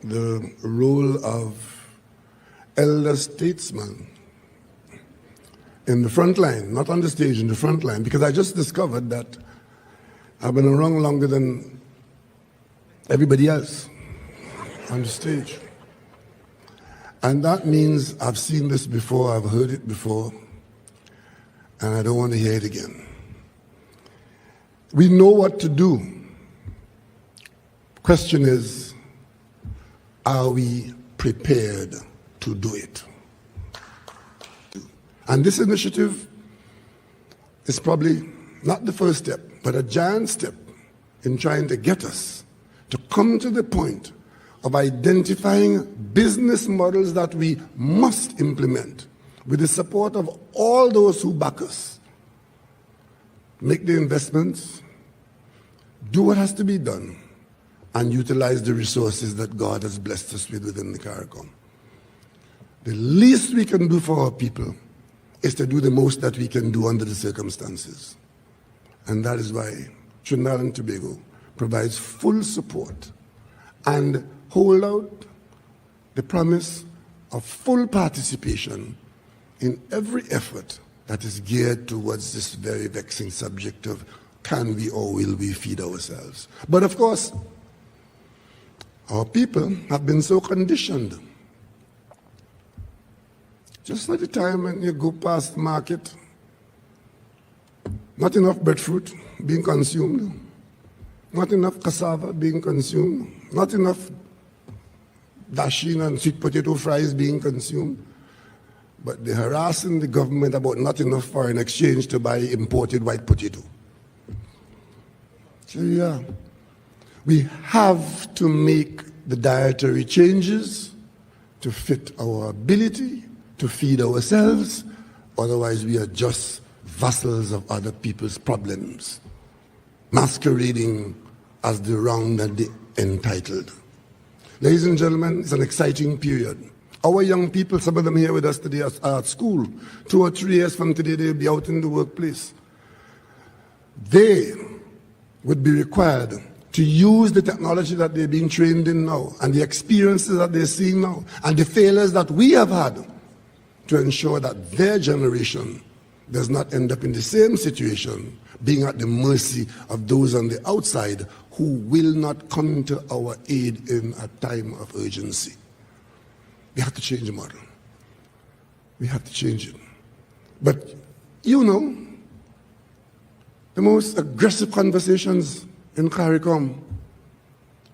the role of elder statesman in the front line, not on the stage, in the front line, because I just discovered that I've been around longer than everybody else on the stage. And that means I've seen this before, I've heard it before, and I don't want to hear it again. We know what to do. Question is, are we prepared to do it? And this initiative is probably not the first step, but a giant step in trying to get us to come to the point of identifying business models that we must implement with the support of all those who back us. Make the investments, do what has to be done, and utilize the resources that God has blessed us with within the CARICOM. The least we can do for our people is to do the most that we can do under the circumstances. And that is why Trinidad and Tobago provides full support and hold out the promise of full participation in every effort that is geared towards this very vexing subject of can we or will we feed ourselves. But of course, our people have been so conditioned. Just like the time when you go past the market, not enough breadfruit being consumed, not enough cassava being consumed, not enough dasheen and sweet potato fries being consumed, but they're harassing the government about not enough foreign exchange to buy imported white potato. So yeah, we have to make the dietary changes to fit our ability to feed ourselves, otherwise we are just vassals of other people's problems, masquerading as the wronged and the entitled. Ladies and gentlemen, it's an exciting period. Our young people, some of them here with us today are at school. 2 or 3 years from today, they'll be out in the workplace. They would be required to use the technology that they're being trained in now, and the experiences that they're seeing now, and the failures that we have had to ensure that their generation does not end up in the same situation, being at the mercy of those on the outside who will not come to our aid in a time of urgency. We have to change the model. We have to change it. But you know, the most aggressive conversations in CARICOM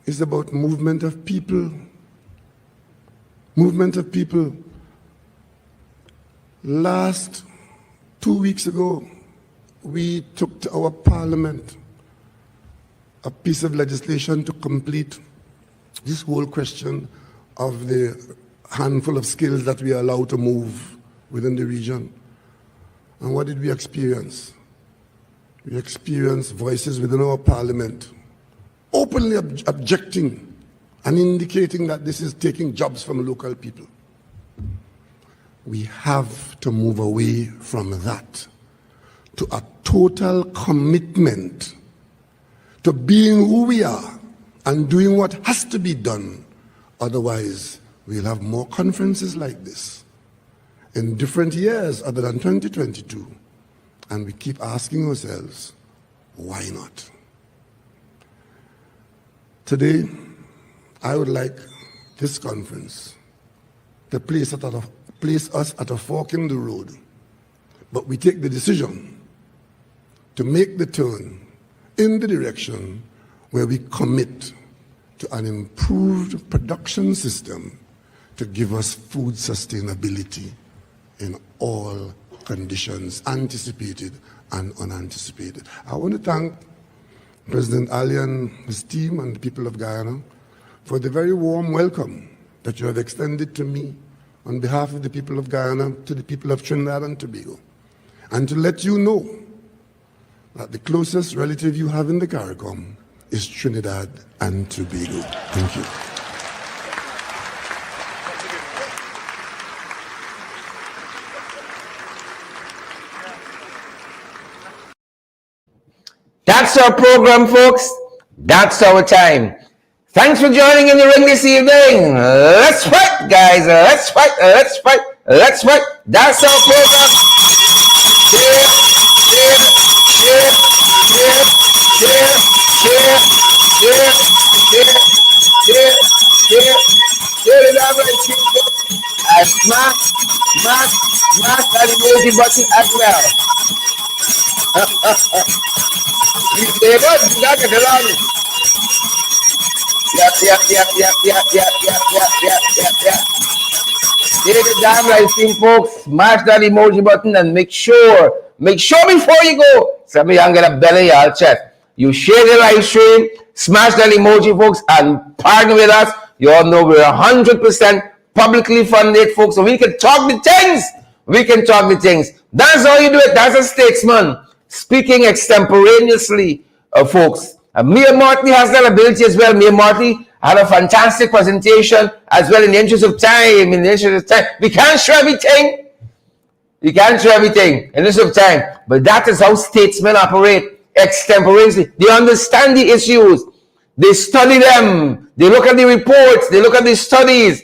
is about movement of people. Movement of people. Last 2 weeks ago, we took to our parliament a piece of legislation to complete this whole question of the handful of skills that we are allowed to move within the region. And what did we experience? We experienced voices within our parliament openly objecting and indicating that this is taking jobs from local people. We have to move away from that to a total commitment to being who we are and doing what has to be done. Otherwise, we'll have more conferences like this in different years other than 2022. And we keep asking ourselves, why not? Today, I would like this conference to place us at a fork in the road. But we take the decision to make the turn in the direction where we commit to an improved production system to give us food sustainability in all conditions, anticipated and unanticipated. I want to thank President Ali and his team and the people of Guyana for the very warm welcome that you have extended to me on behalf of the people of Guyana to the people of Trinidad and Tobago, and to let you know that the closest relative you have in the CARICOM is Trinidad and Tobago. Thank you. That's our program, folks. That's our time. Thanks for joining in the ring this evening. Let's fight, guys. Let's fight. Let's fight. Let's fight. That's our program. Share, share, share, share, share, share, share, share, share, share, share it out and smash, smash, smash that emoji button as well. You say what? You got it around it. Yep. Take the damn live stream, folks. Smash that emoji button and make sure before you go, some of y'all get a belly y'all chat. You share the live stream, smash that emoji, folks, and partner with us. You all know we're 100% publicly funded, folks, so we can talk the things. That's how you do it. That's a statesman speaking extemporaneously, folks. Mia Martley has that ability as well. Mia Martley had a fantastic presentation as well. In the interest of time, we can't show everything. In the interest of time. But that is how statesmen operate extemporaneously. They understand the issues. They study them. They look at the reports. They look at the studies.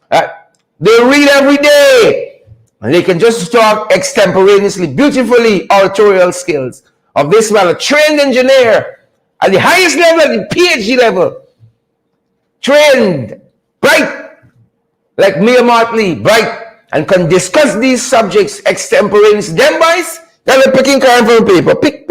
They read every day. And they can just talk extemporaneously, beautifully, oratorial skills. Of this man, a trained engineer at the highest level, the PhD level. Trained, bright, like Mia Martley, bright, and can discuss these subjects extemporaneously. Them boys, they're picking current from paper. Pick.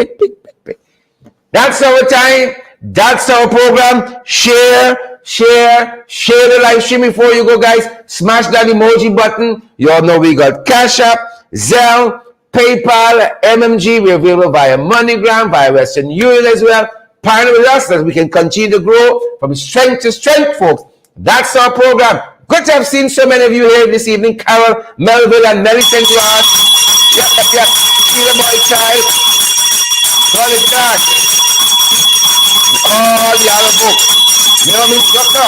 That's our time. That's our program. Share the live stream before you go, guys. Smash that emoji button. You all know we got Cash App, Zelle, PayPal, MMG. We're available via MoneyGram, via Western Union as well. Partner with us so that we can continue to grow from strength to strength, folks. That's our program. Good to have seen so many of you here this evening. Carol, Melville, and Nelly St. Clair. Yep. See the boy child. Call it back. All the other books. You know me, doctor.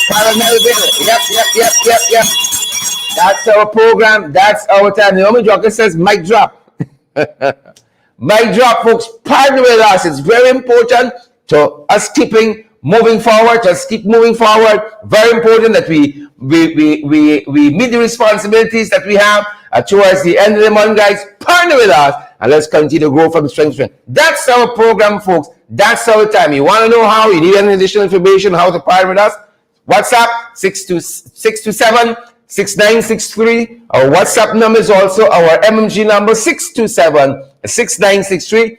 Carol, Melville. Yep. That's our program. That's our time. Naomi Joker says, mic drop. Mic drop, folks. Partner with us. It's very important to us keeping moving forward. Just keep moving forward. Very important that we meet the responsibilities that we have towards the end of the month, guys. Partner with us and let's continue to grow from strength to strength. That's our program, folks. That's our time. You want to know how? You need any additional information how to partner with us? WhatsApp 627-6963. Our WhatsApp number is also our MMG number 627-6963.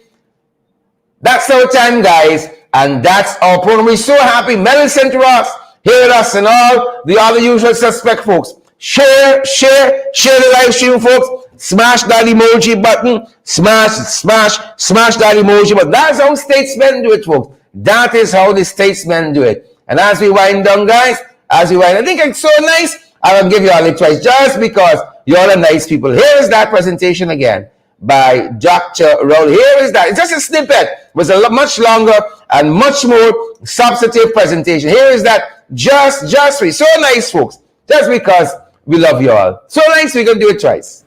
That's our time, guys, and that's our program. We're so happy. Melon St. Ross here with us and all the other usual suspect, folks. Share the live stream, folks. Smash that emoji button. Smash that emoji button. That's how statesmen do it, folks. That is how the statesmen do it. And as we wind down, guys, I think it's so nice. I will give you all a twice just because you all are nice people. Here is that presentation again by Dr. Raul. Here is that. It's just a snippet. It was a much longer and much more substantive presentation. Here is that just for you. So nice, folks. Just because we love you all. So nice, we're going to do it twice.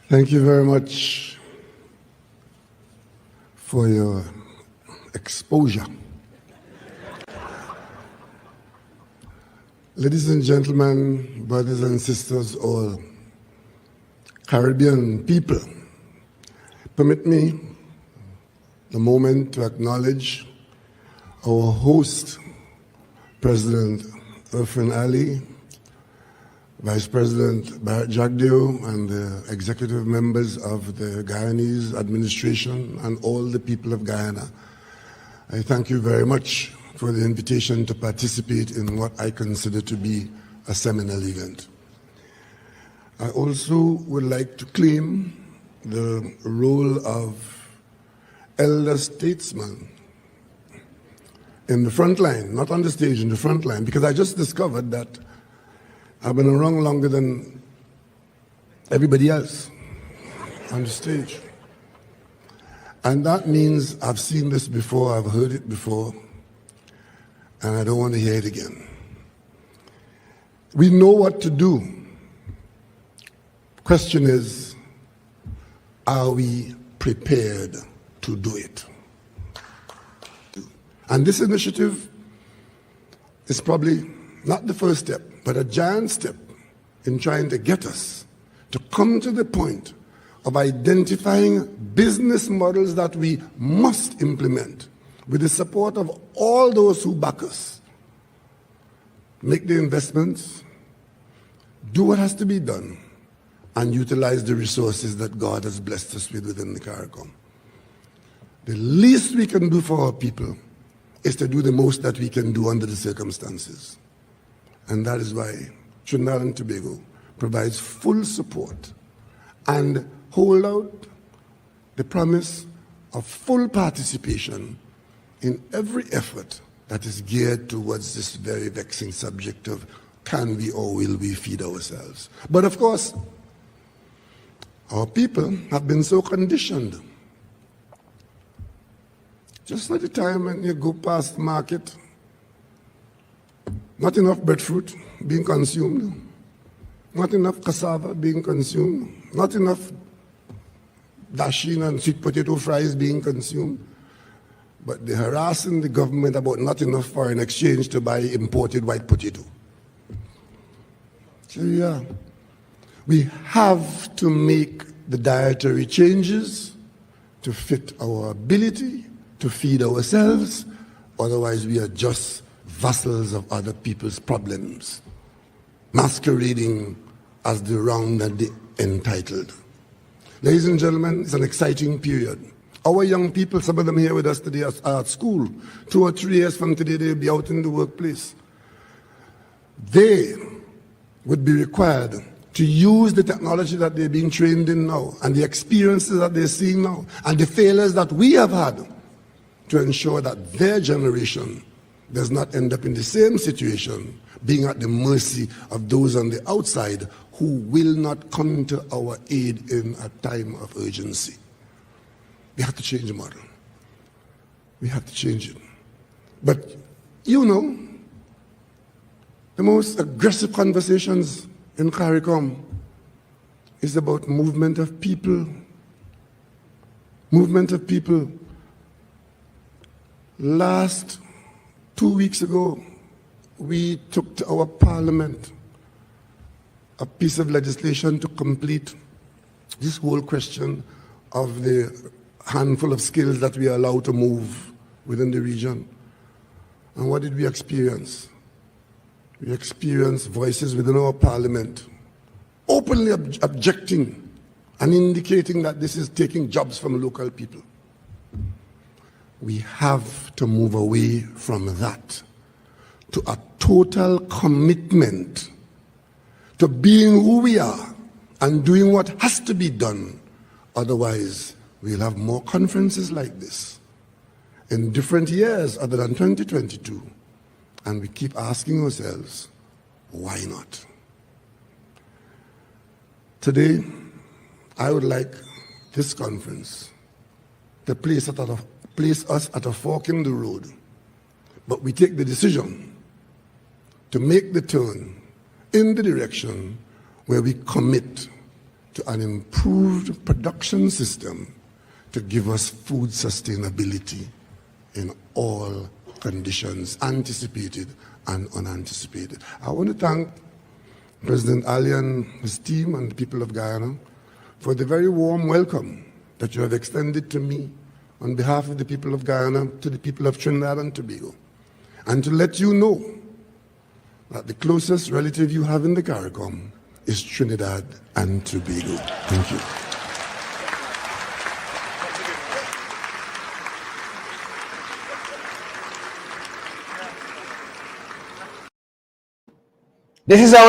Thank you very much for your exposure. Ladies and gentlemen, brothers and sisters, all Caribbean people, permit me the moment to acknowledge our host, President Irfan Ali, Vice President Jagdeo, and the executive members of the Guyanese administration and all the people of Guyana. I thank you very much for the invitation to participate in what I consider to be a seminal event. I also would like to claim the role of elder statesman in the front line, not on the stage, in the front line, because I just discovered that I've been around longer than everybody else on the stage. And that means I've seen this before, I've heard it before, and I don't want to hear it again. We know what to do. Question is, are we prepared to do it? And this initiative is probably not the first step, but a giant step in trying to get us to come to the point of identifying business models that we must implement with the support of all those who back us. Make the investments, do what has to be done, and utilize the resources that God has blessed us with within the CARICOM. The least we can do for our people is to do the most that we can do under the circumstances. And that is why Trinidad and Tobago provides full support and hold out the promise of full participation in every effort that is geared towards this very vexing subject of can we or will we feed ourselves. But of course, our people have been so conditioned. Just like the time when you go past the market, not enough breadfruit being consumed, not enough cassava being consumed, not enough dasheen and sweet potato fries being consumed, but they're harassing the government about not enough foreign exchange to buy imported white potato. So yeah, we have to make the dietary changes to fit our ability to feed ourselves, otherwise we are just vassals of other people's problems, masquerading as the wrong and the entitled. Ladies and gentlemen, it's an exciting period. Our young people, some of them here with us today are at school. 2 or 3 years from today, they'll be out in the workplace. They would be required to use the technology that they're being trained in now and the experiences that they're seeing now and the failures that we have had to ensure that their generation does not end up in the same situation, being at the mercy of those on the outside who will not come to our aid in a time of urgency. We have to change the model. We have to change it. But you know, the most aggressive conversations in CARICOM is about movement of people. Movement of people. Last 2 weeks ago, we took to our parliament a piece of legislation to complete this whole question of the handful of skills that we are allowed to move within the region. And what did we experience? We experienced voices within our parliament openly objecting and indicating that this is taking jobs from local people. We have to move away from that to a total commitment to being who we are and doing what has to be done. Otherwise, we'll have more conferences like this in different years other than 2022. And we keep asking ourselves, why not? Today, I would like this conference to place us at a fork in the road. But we take the decision to make the turn in the direction where we commit to an improved production system to give us food sustainability in all conditions, anticipated and unanticipated. I want to thank President Ali and his team and the people of Guyana for the very warm welcome that you have extended to me on behalf of the people of Guyana to the people of Trinidad and Tobago, and to let you know that the closest relative you have in the CARICOM is Trinidad and Tobago. Thank you. This is our